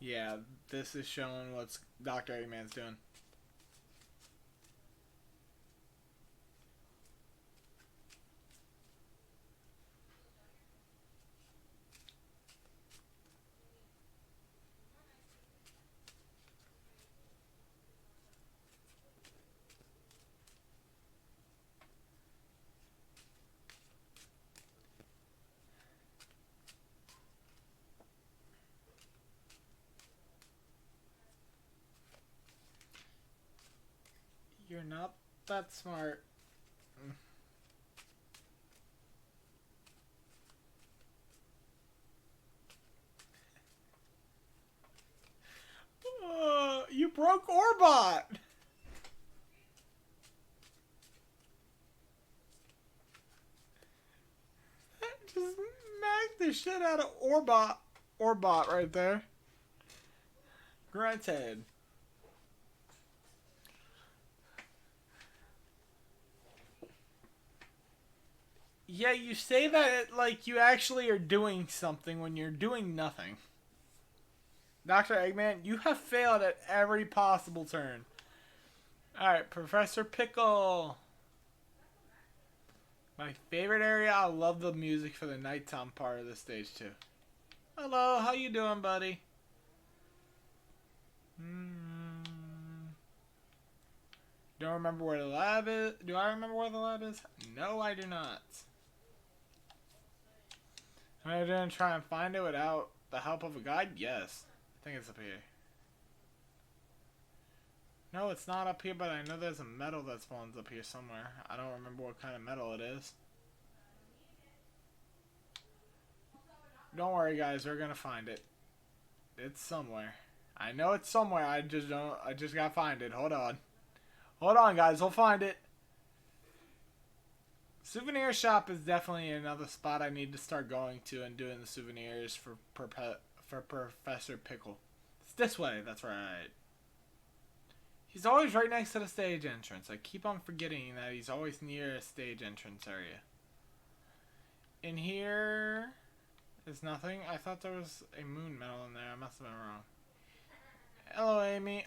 Yeah, this is showing what Dr. Eggman's doing. You're not that smart. You broke Orbot! Just smacked the shit out of Orbot right there. Granted. Yeah, you say that like you actually are doing something when you're doing nothing. Dr. Eggman, you have failed at every possible turn. Alright, Professor Pickle. My favorite area. I love the music for the nighttime part of the stage too. Hello, how you doing, buddy? Don't remember where the lab is. Do I remember where the lab is? No, I do not. Am I going to try and find it without the help of a guide? Yes. I think it's up here. No, it's not up here, but I know there's a metal that spawns up here somewhere. I don't remember what kind of metal it is. Don't worry, guys. We're going to find it. It's somewhere. I know it's somewhere. I just don't. I just gotta find it. Hold on. Hold on, guys. We'll find it. Souvenir shop is definitely another spot I need to start going to and doing the souvenirs for Professor Pickle. It's this way. That's right. He's always right next to the stage entrance. I keep on forgetting that he's always near a stage entrance area. In here is nothing. I thought there was a moon medal in there. I must have been wrong. Hello, Amy.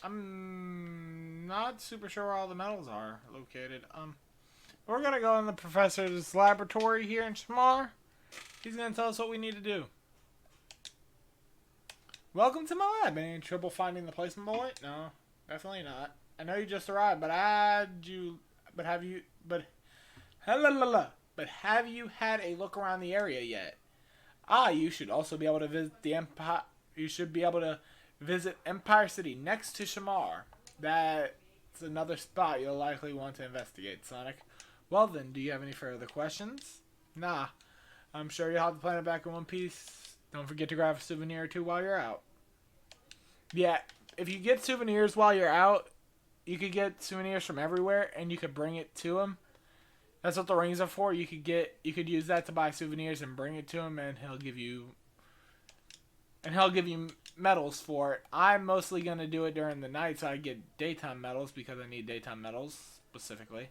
I'm not super sure where all the medals are located. We're gonna go in the professor's laboratory here in Shamar. He's gonna tell us what we need to do. Welcome to my lab. Any trouble finding the placement bullet? No, definitely not. I know you just arrived, but have you had a look around the area yet? You should also be able to visit the Empire. You should be able to visit Empire City next to Shamar. That's another spot you'll likely want to investigate, Sonic. Well then, do you have any further questions? Nah. I'm sure you'll have the planet back in one piece. Don't forget to grab a souvenir or two while you're out. Yeah, if you get souvenirs while you're out, you could get souvenirs from everywhere, and you could bring it to him. That's what the rings are for. You could use that to buy souvenirs and bring it to him, and he'll give you medals for it. I'm mostly gonna do it during the night, so I get daytime medals because I need daytime medals specifically.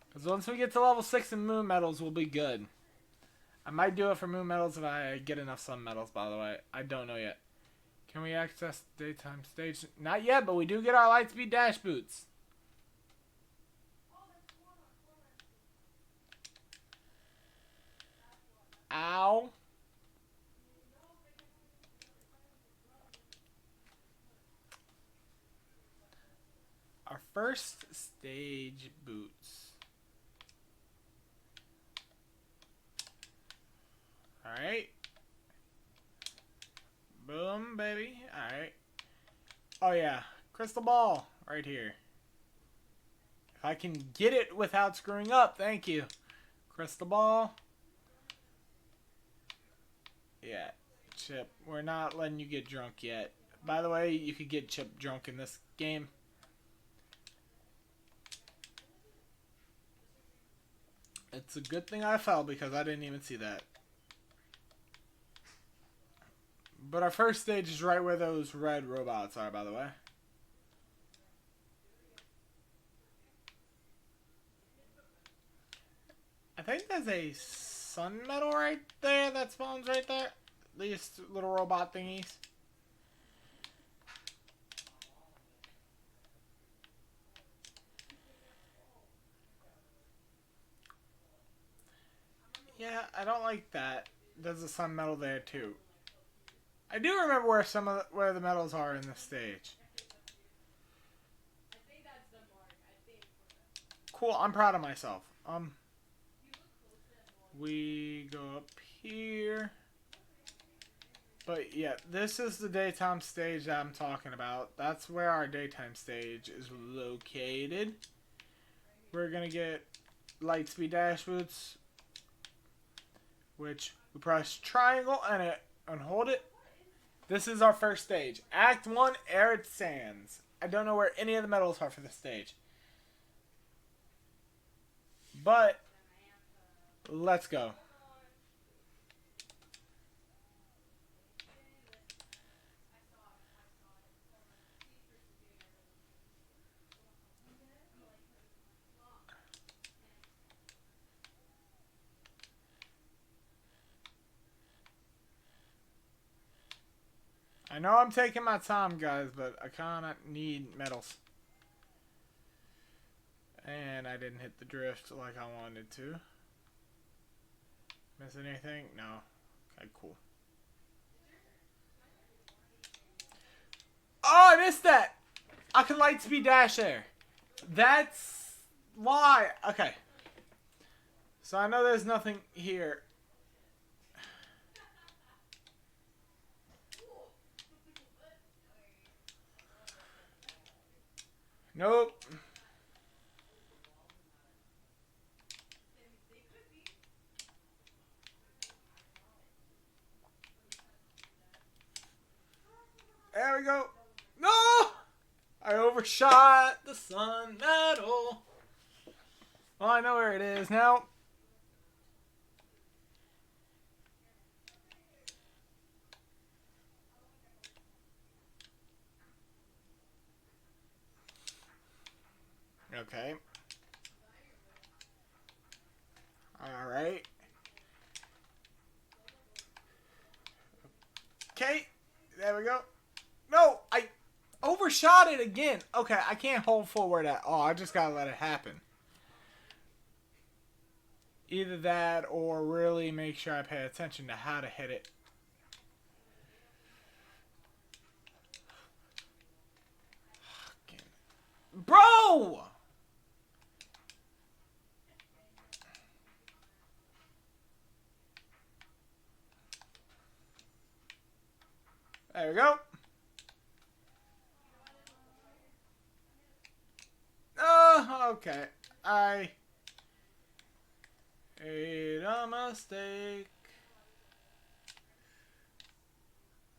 Because once we get to level 6 in moon medals, we'll be good. I might do it for moon medals if I get enough sun medals, by the way. I don't know yet. Can we access daytime stage? Not yet, but we do get our Lightspeed Dash boots. Ow. Our first stage boots. Alright. Boom, baby. Alright. Oh, yeah. Crystal ball. Right here. If I can get it without screwing up. Thank you. Crystal ball. Yeah. Chip. We're not letting you get drunk yet. By the way, you could get Chip drunk in this game. It's a good thing I fell because I didn't even see that. But our first stage is right where those red robots are, by the way. I think there's a sun medal right there that spawns right there. These little robot thingies. Yeah, I don't like that. There's a sun medal there too. I do remember where the medals are in this stage. Cool, I'm proud of myself. We go up here. But yeah, this is the daytime stage that I'm talking about. That's where our daytime stage is located. We're gonna get Lightspeed Dash boots, which we press triangle and hold it. This is our first stage. Act 1, Arid Sands. I don't know where any of the medals are for this stage. But, let's go. I know I'm taking my time, guys, but I kind of need medals. And I didn't hit the drift like I wanted to. Miss anything? No. Okay, cool. Oh, I missed that! I can Lightspeed Dash there. That's why. Okay. So I know there's nothing here. Nope. I overshot the sun medal. Well, I know where it is now. Okay. Alright. Okay. There we go. No! I overshot it again. Okay, I can't hold forward at all. I just gotta let it happen. Either that or really make sure I pay attention to how to hit it. Bro! There we go. Oh, okay. I made a mistake.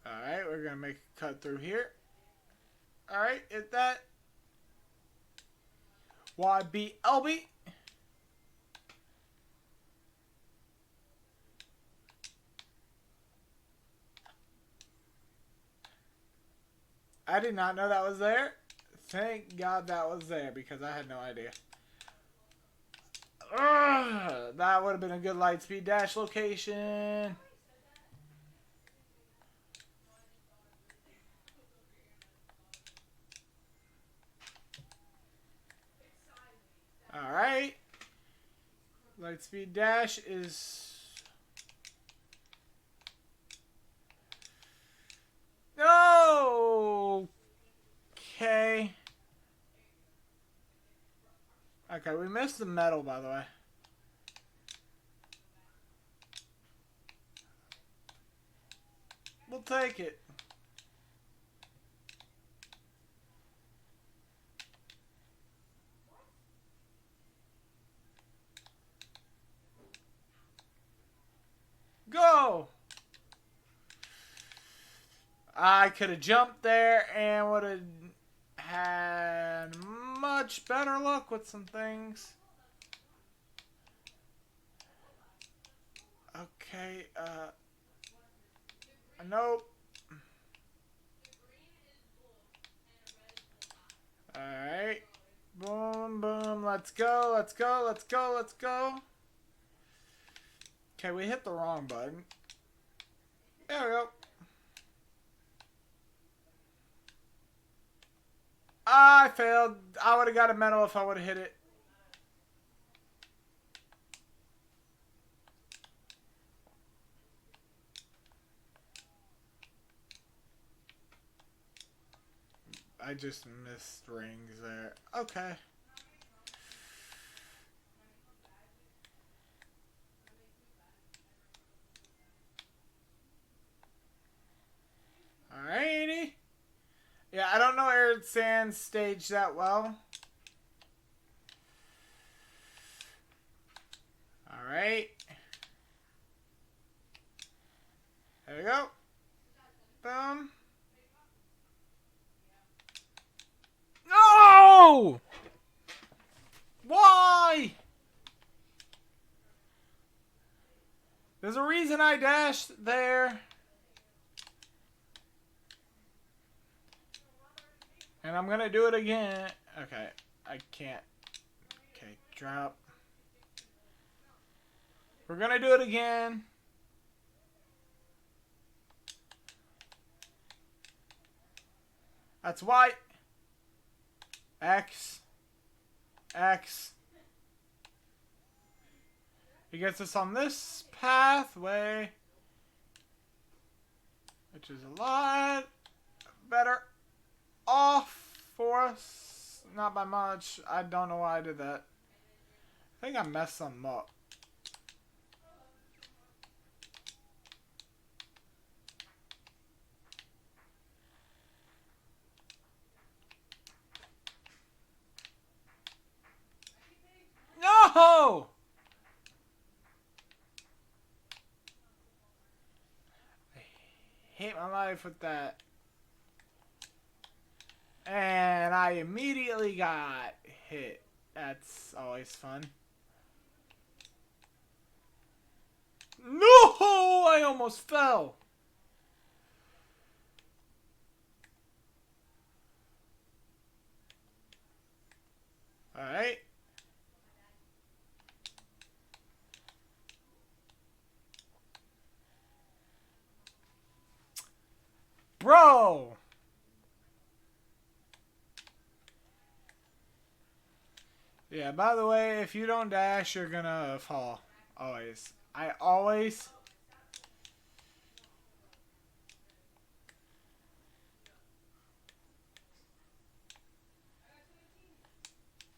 Alright, we're gonna make a cut through here. Alright, hit that. YBLB. I did not know that was there. Thank God that was there because I had no idea. Ugh, that would have been a good Lightspeed dash location. Alright. Lightspeed dash is... No! Okay. Okay, we missed the medal, by the way. We'll take it. Go! I could have jumped there and would have had much better luck with some things. Okay, nope. Alright. Boom, boom. Let's go, let's go, let's go, let's go. Okay, we hit the wrong button. There we go. I failed. I would have got a medal if I would have hit it. I just missed rings there. Okay. Alrighty. Yeah, I don't know Arid Sand's stage that well. Alright. There we go. Boom. No! Why? There's a reason I dashed there. And I'm gonna do it again. Okay, I can't. Okay, drop. We're gonna do it again. That's white. X. X. He gets us on this pathway, which is a lot better off for us. Not by much. I don't know why I did that. I think I messed something up. No! I hate my life with that. And I immediately got hit. That's always fun. No! I almost fell. Alright. Bro! Yeah, by the way, if you don't dash, you're gonna fall. Always. I always...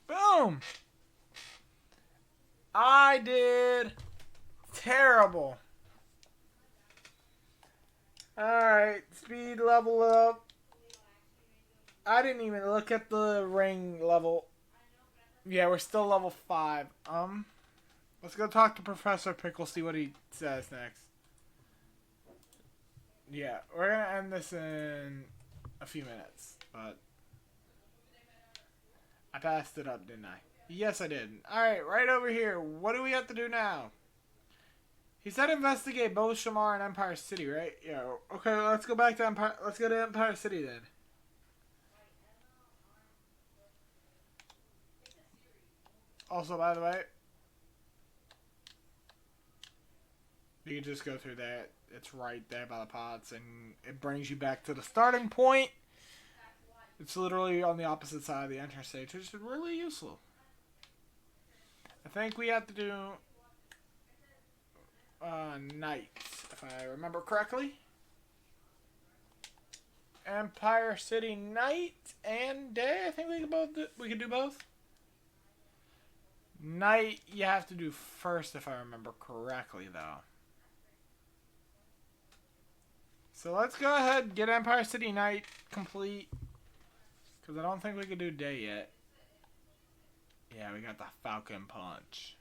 Boom! I did terrible. Alright, speed level up. I didn't even look at the ring level. Yeah, we're still level 5. Let's go talk to Professor Pickle, see what he says next. Yeah, we're gonna end this in a few minutes, but I passed it up, didn't I? Yes, I did. Alright, right over here. What do we have to do now? He said investigate both Shamar and Empire City, right? Yeah. Okay, let's go back to Empire. Let's go to Empire City then. Also, by the way, you can just go through that. It's right there by the pots, and it brings you back to the starting point. It's literally on the opposite side of the entrance stage, which is really useful. I think we have to do night, if I remember correctly. Empire City night and day. I think we can do both. Night you have to do first, if I remember correctly, though. So let's go ahead and get Empire City night complete, because I don't think we can do day yet. Yeah, we got the Falcon Punch.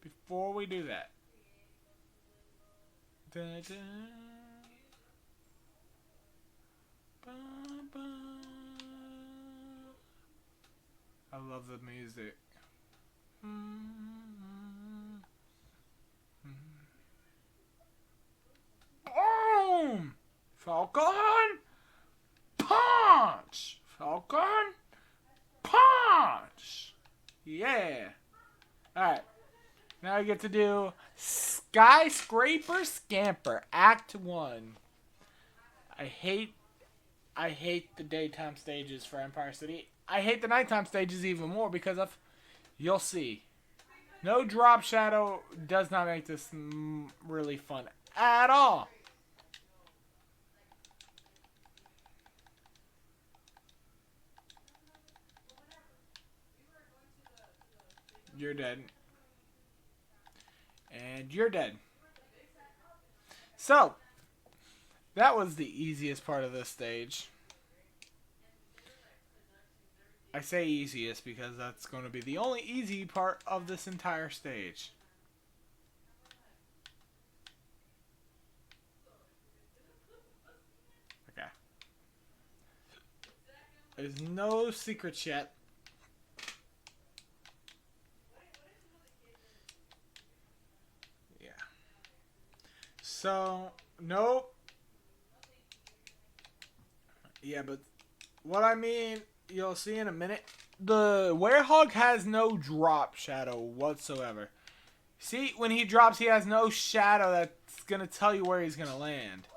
Before we do that, da-da. Ba-ba. I love the music. Boom! Falcon Punch! Falcon Punch! Yeah. Alright. Now I get to do Skyscraper Scamper, Act 1. I hate the daytime stages for Empire City. I hate the nighttime stages even more because of, you'll see. No drop shadow does not make this really fun at all. You're dead. And you're dead. So, that was the easiest part of this stage. I say easiest because that's going to be the only easy part of this entire stage. Okay. There's no secrets yet. Yeah. So, nope. Yeah, but what I mean, you'll see in a minute. The Werehog has no drop shadow whatsoever. See, when he drops, he has no shadow that's going to tell you where he's going to land.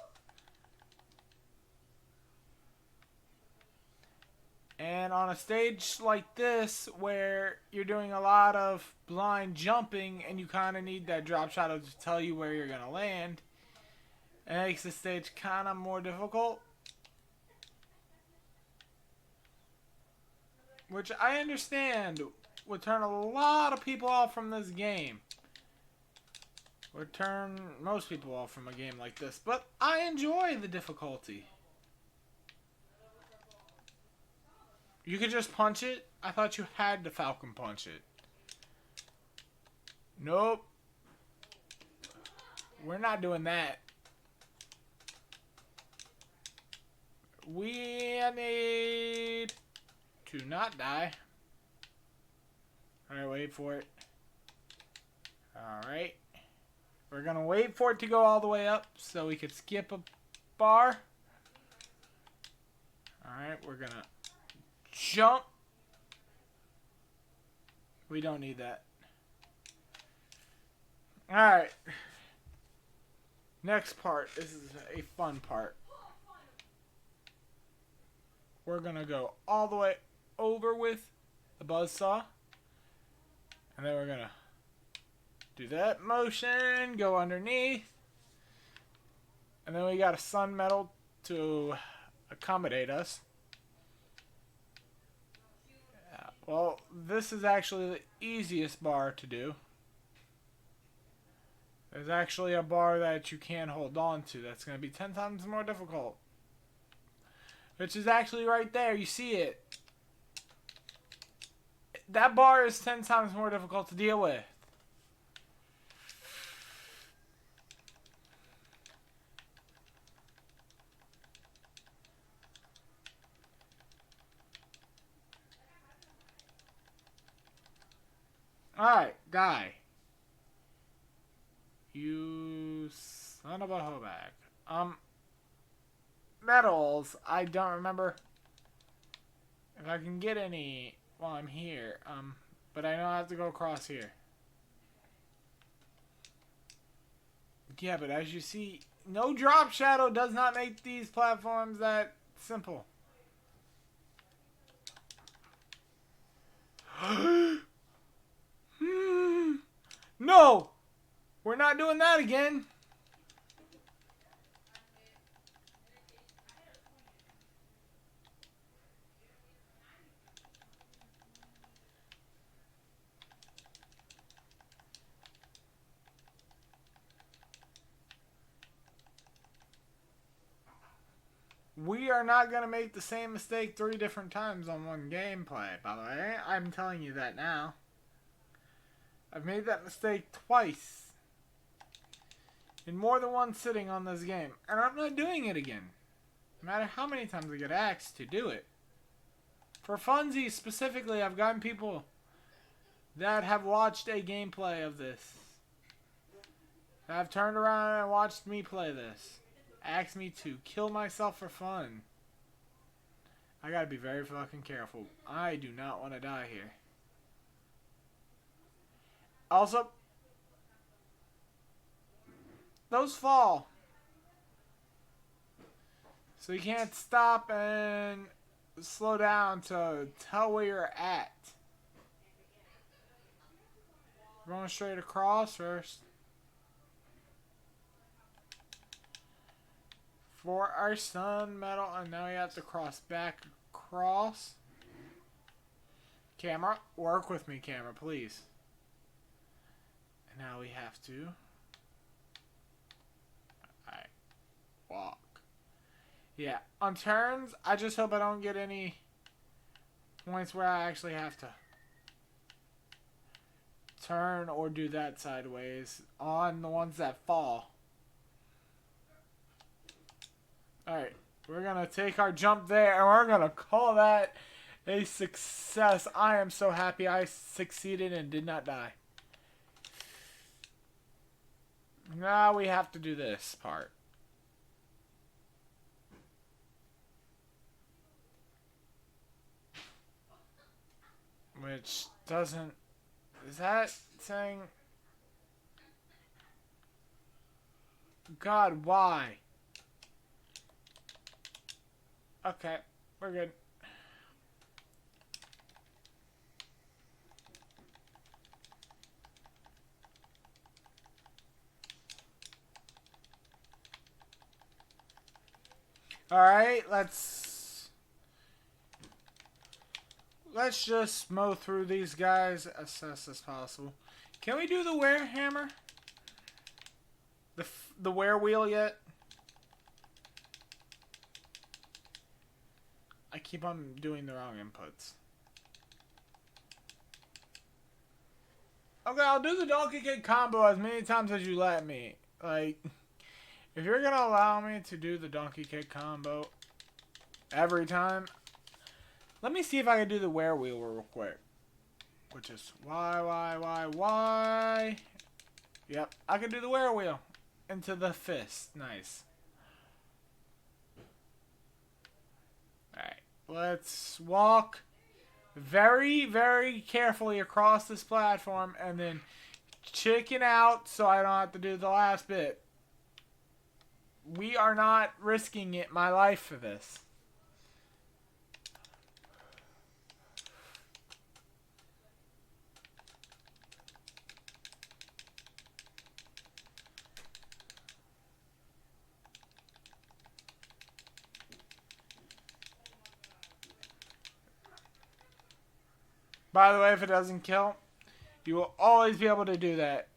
And on a stage like this, where you're doing a lot of blind jumping, and you kind of need that drop shadow to tell you where you're going to land, it makes the stage kind of more difficult. Which I understand would turn a lot of people off from this game. Would turn most people off from a game like this. But I enjoy the difficulty. You could just punch it. I thought you had to Falcon Punch it. Nope. We're not doing that. We need to not die. Alright, wait for it. Alright. We're gonna wait for it to go all the way up so we could skip a bar. Alright, we're gonna jump. We don't need that. Alright. Next part. This is a fun part. We're gonna go all the way over with the buzzsaw. And then we're gonna do that motion, go underneath. And then we got a sun metal to accommodate us. Well, this is actually the easiest bar to do. There's actually a bar that you can't hold on to that's going to be 10 times more difficult. Which is actually right there. You see it. That bar is 10 times more difficult to deal with. Alright, die. You son of a hoback. Medals. I don't remember if I can get any while I'm here. But I know I have to go across here. Yeah, but as you see, no drop shadow does not make these platforms that simple. No! We're not doing that again. We are not going to make the same mistake 3 different times on one gameplay, by the way. I'm telling you that now. I've made that mistake twice. In more than one sitting on this game. And I'm not doing it again. No matter how many times I get asked to do it. For funsies specifically, I've gotten people that have watched a gameplay of this. That have turned around and watched me play this. Asked me to kill myself for fun. I gotta be very fucking careful. I do not want to die here. Also, those fall. So you can't stop and slow down to tell where you're at. We're going straight across first. For our sun metal, and now we have to cross back across. Camera, work with me, camera, please. And now we have to walk. Yeah, on turns, I just hope I don't get any points where I actually have to turn or do that sideways on the ones that fall. Alright, we're going to take our jump there, and we're going to call that a success. I am so happy I succeeded and did not die. Now we have to do this part. Which doesn't... Is that saying... God, why? Okay, we're good. Alright, let's just mow through these guys as fast as possible. Can we do the wear hammer? The wear wheel yet? I keep on doing the wrong inputs. Okay, I'll do the donkey kick combo as many times as you let me. Like, if you're gonna allow me to do the donkey kick combo every time, let me see if I can do the where wheel real quick. Which is Y. Yep, I can do the where wheel into the fist. Nice. Alright, let's walk very, very carefully across this platform and then chicken out so I don't have to do the last bit. We are not risking it, my life for this. By the way, if it doesn't kill, you will always be able to do that.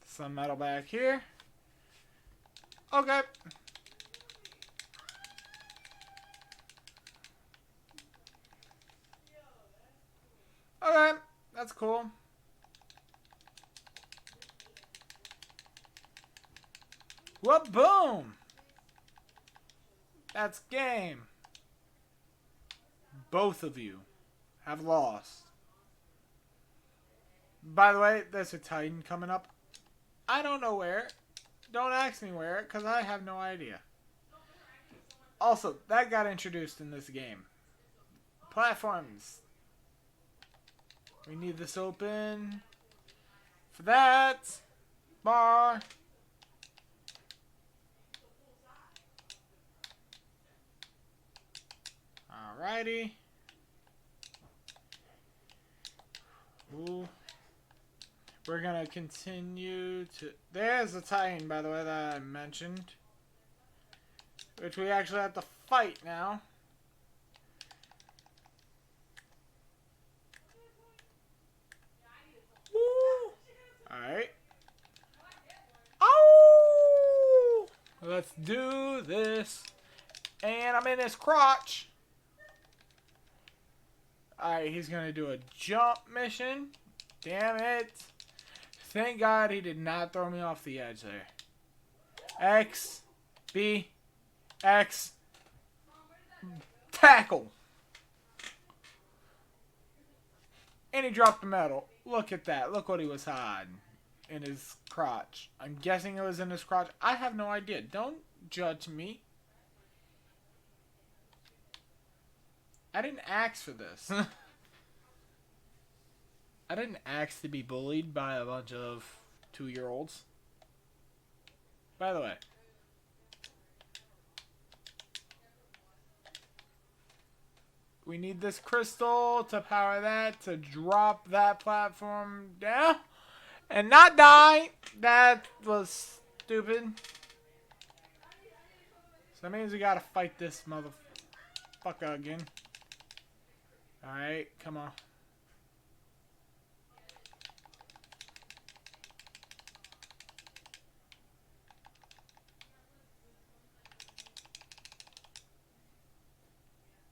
Some metal back here. Okay. Okay, that's cool. Well, boom! That's game. Both of you have lost. By the way, there's a Titan coming up. I don't know where. Don't ask me where, because I have no idea. Also, that got introduced in this game. Platforms. We need this open. For that. Bar. Alrighty. Ooh. We're gonna continue to... There's a Titan, by the way, that I mentioned. Which we actually have to fight now. Woo! Alright. Oh! Let's do this. And I'm in his crotch. Alright, he's gonna do a jump mission. Damn it. Thank God he did not throw me off the edge there. X, B, X, tackle. And he dropped the medal. Look at that. Look what he was hiding in his crotch. I'm guessing it was in his crotch. I have no idea. Don't judge me. I didn't ask for this. I didn't ask to be bullied by a bunch of 2-year-olds. By the way. We need this crystal to power that, to drop that platform down. And not die. That was stupid. So that means we gotta fight this motherfucker again. Alright, come on.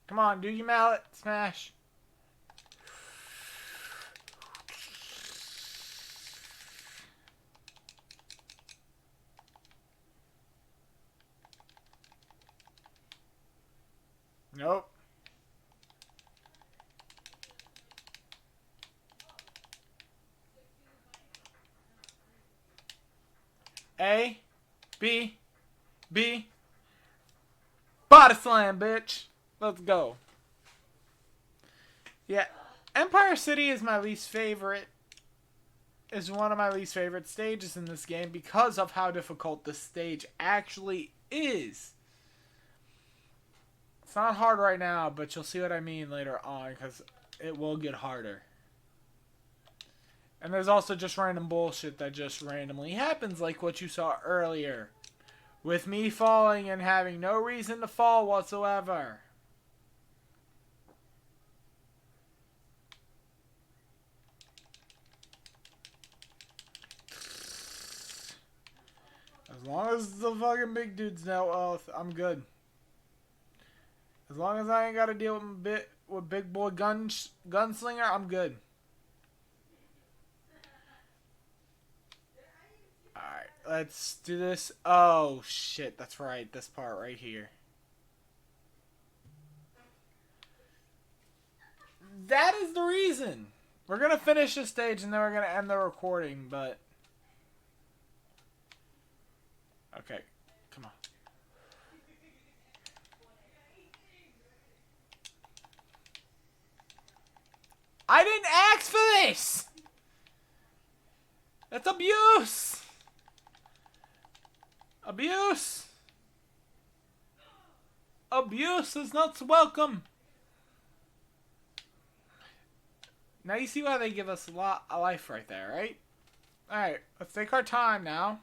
Come on, do your mallet smash. Nope. A, B, B. Body slam, bitch. Let's go. Yeah, Empire City is my least favorite. Is one of my least favorite stages in this game because of how difficult this stage actually is. It's not hard right now, but you'll see what I mean later on because it will get harder. And there's also just random bullshit that just randomly happens, like what you saw earlier. With me falling and having no reason to fall whatsoever. As long as the fucking big dude's no health, I'm good. As long as I ain't got to deal with with big boy gunslinger, I'm good. Alright, let's do this. Oh, shit, that's right. This part right here. That is the reason. We're going to finish this stage and then we're going to end the recording, but... Okay, come on. I didn't ask for this! That's abuse! Abuse! Abuse is not welcome! Now you see why they give us a lot of life right there, right? Alright, let's take our time now.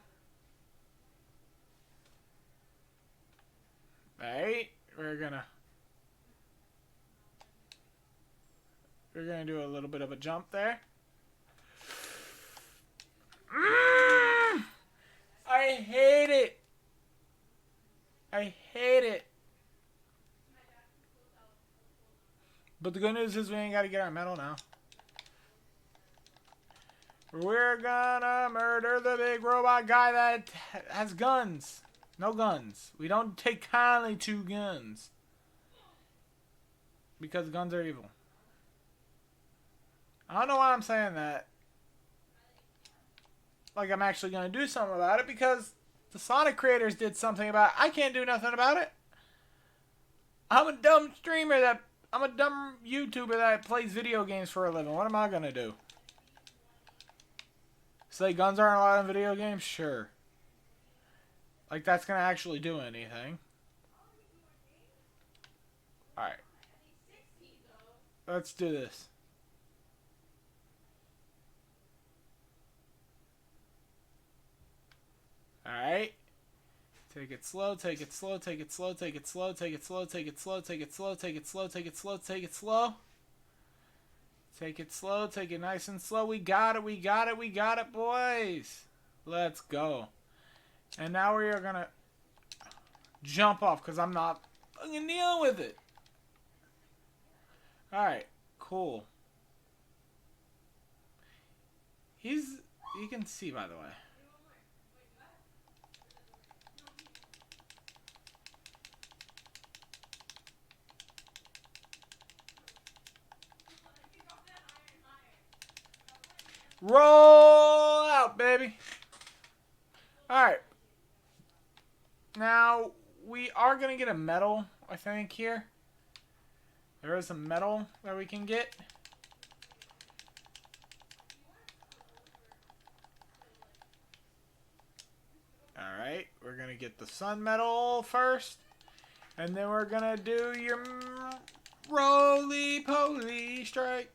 Alright, we're gonna do a little bit of a jump there. I hate it. I hate it. But the good news is we ain't gotta get our medal now. We're gonna murder the big robot guy that has guns. No guns. We don't take kindly to guns. Because guns are evil. I don't know why I'm saying that. Like I'm actually gonna do something about it, because the Sonic creators did something about it. I can't do nothing about it. I'm a dumb streamer I'm a dumb YouTuber that plays video games for a living. What am I gonna do? Say guns aren't allowed in video games? Sure. Like that's gonna actually do anything. Alright. Let's do this. Alright. Take it slow, take it slow, take it slow, take it slow, take it slow, take it slow, take it slow, take it slow, take it slow, take it slow. Take it slow, take it nice and slow. We got it, we got it, we got it, boys. Let's go. And now we are gonna jump off because I'm not fucking dealing with it. Alright, cool. You can see, by the way. Roll out, baby. Alright. Now, we are going to get a medal, I think, here. There is a medal that we can get. Alright, we're going to get the sun medal first. And then we're going to do your roly-poly strike.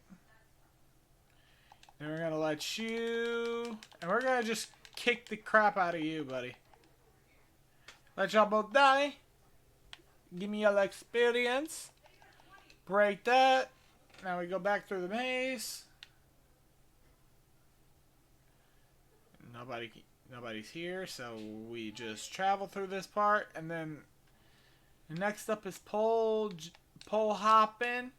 Then we're going to let you... And we're going to just kick the crap out of you, buddy. Let y'all both die. Give me y'all experience. Break that. Now we go back through the maze. Nobody's here, so we just travel through this part. And then next up is pole hopping.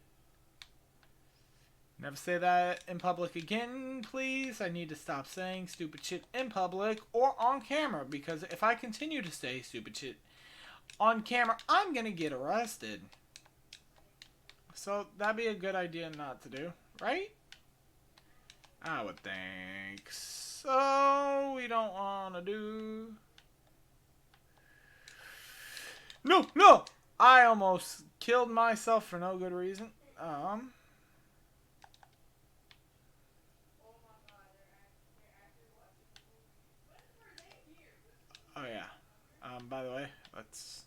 Never say that in public again, please. I need to stop saying stupid shit in public or on camera, because if I continue to say stupid shit on camera, I'm gonna get arrested. So that'd be a good idea not to do, right? I would think so. We don't want to do... No! I almost killed myself for no good reason. Oh yeah. By the way, let's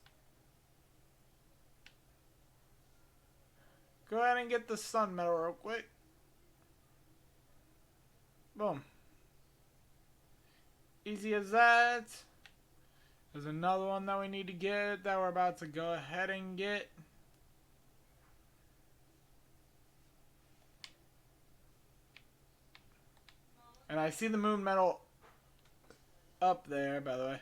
go ahead and get the sun medal real quick. Boom. Easy as that. There's another one that we need to get that we're about to go ahead and get. And I see the moon medal up there, by the way.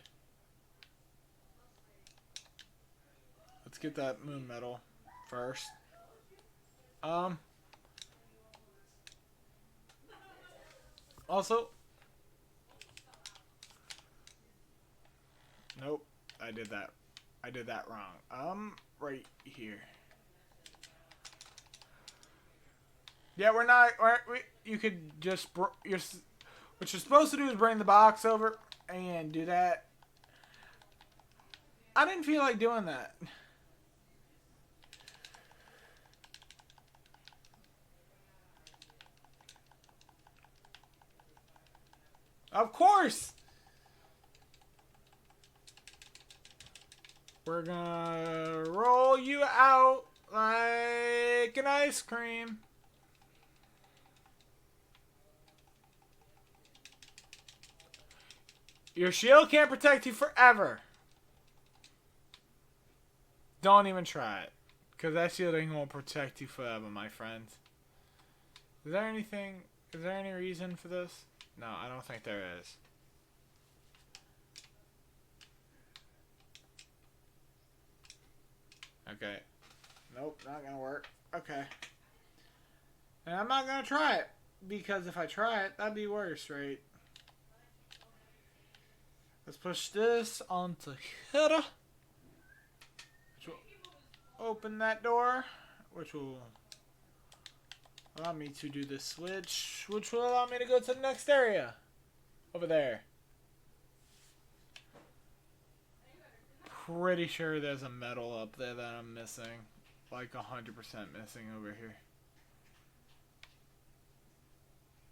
Let's get that moon medal first. Um. Also. Nope. I did that. I did that wrong. Right here. Yeah, we're not. You could just. What you're supposed to do is bring the box over and do that. I didn't feel like doing that. Of course! We're gonna roll you out like an ice cream. Your shield can't protect you forever. Don't even try it. Because that shield ain't gonna protect you forever, my friends. Is there anything... Is there any reason for this? No, I don't think there is. Okay. Nope, not gonna work. Okay. And I'm not gonna try it. Because if I try it, that'd be worse, right? Let's push this onto here. Which will open that door. Which will allow me to do this switch. Which will allow me to go to the next area. Over there. Pretty sure there's a medal up there that I'm missing. Like 100% missing over here.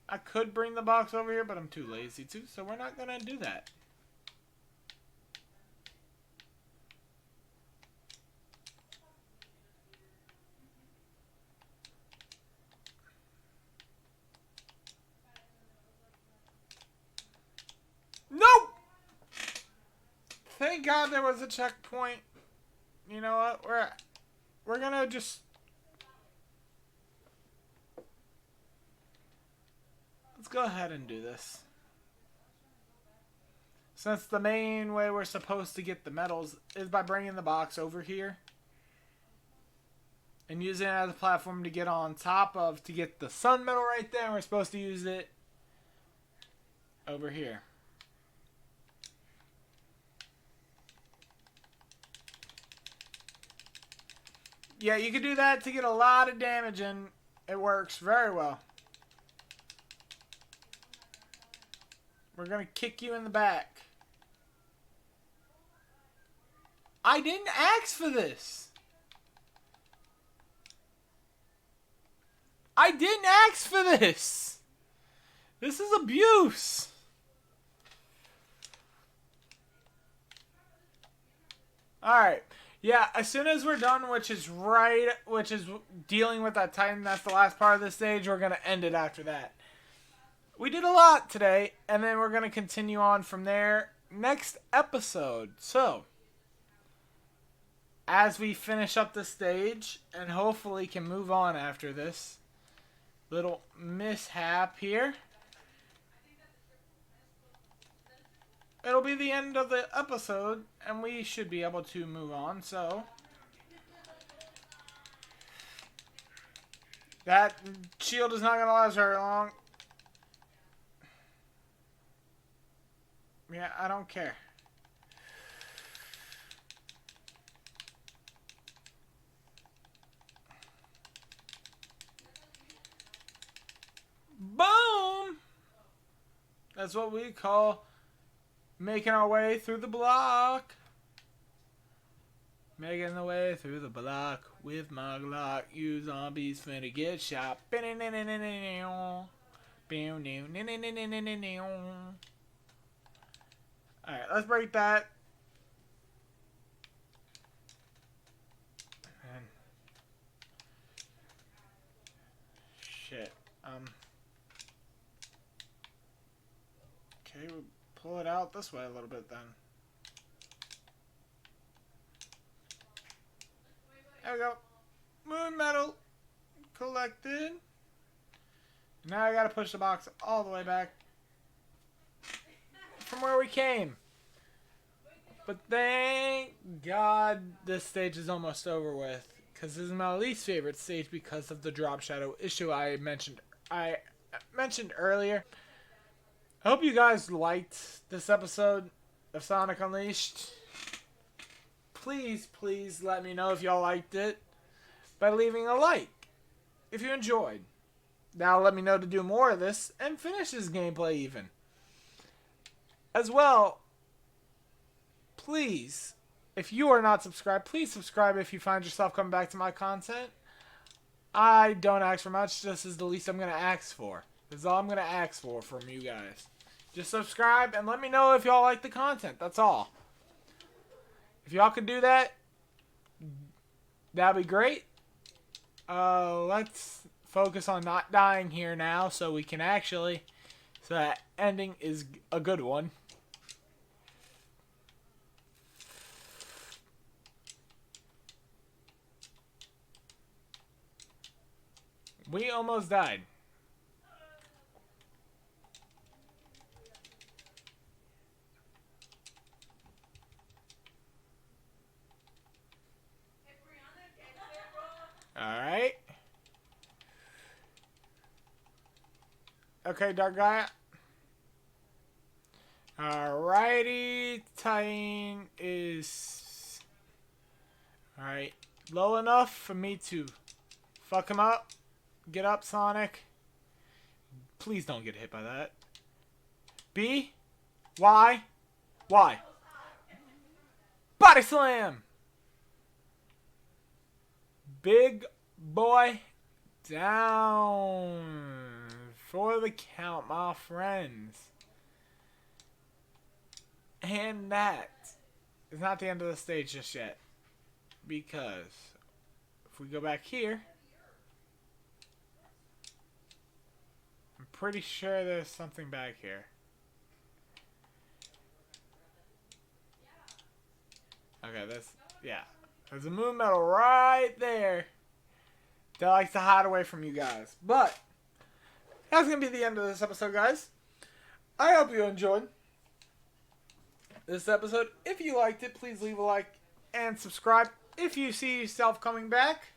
I could bring the box over here, but I'm too lazy to, so we're not gonna do that. Nope! Thank God there was a checkpoint. You know what? We're gonna just... Let's go ahead and do this. Since the main way we're supposed to get the medals is by bringing the box over here. And using it as a platform to get on top of to get the sun medal right there. And we're supposed to use it over here. Yeah, you can do that to get a lot of damage and it works very well. We're going to kick you in the back. I didn't ask for this. I didn't ask for this. This is abuse. Alright. Yeah, as soon as we're done, which is dealing with that Titan, that's the last part of the stage, we're going to end it after that. We did a lot today, and then we're going to continue on from there next episode. So, as we finish up the stage, and hopefully can move on after this little mishap here, it'll be the end of the episode, and we should be able to move on, so... That shield is not going to last very long. Yeah, I don't care. Boom! That's what we call making our way through the block. Making the way through the block with my Glock. You zombies finna get shot. Alright, let's break that. And shit. Okay, we'll pull it out this way a little bit then. There we go. Moon medal collected. Now I gotta push the box all the way back from where we came. But thank God this stage is almost over with. because this is my least favorite stage because of the drop shadow issue I mentioned earlier. I hope you guys liked this episode of Sonic Unleashed. Please let me know if y'all liked it by leaving a like if you enjoyed. Now let me know to do more of this and finish this gameplay even. As well, please, if you are not subscribed, please subscribe if you find yourself coming back to my content. I don't ask for much. This is the least I'm going to ask for. This is all I'm going to ask for from you guys. Just subscribe and let me know if y'all like the content. That's all. If y'all can do that, that'd be great. Let's focus on not dying here now so we can actually... So that ending is a good one. We almost died. Alright. Okay, Dark Gaia. Alrighty. Titan is... Alright. Low enough for me to fuck him up. Get up, Sonic. Please don't get hit by that. B. Y. Y. Body slam! Big boy down for the count, my friends. And that is not the end of the stage just yet. Because if we go back here, I'm pretty sure there's something back here. Okay, yeah. There's a moon medal right there that likes to hide away from you guys. But that's going to be the end of this episode, guys. I hope you enjoyed this episode. If you liked it, please leave a like and subscribe. If you see yourself coming back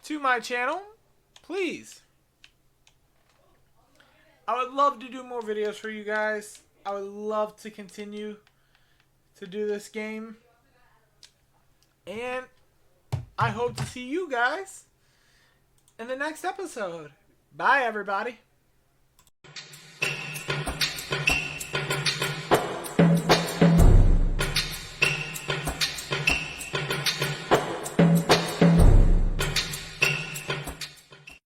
to my channel, please. I would love to do more videos for you guys. I would love to continue to do this game. And I hope to see you guys in the next episode. Bye, everybody.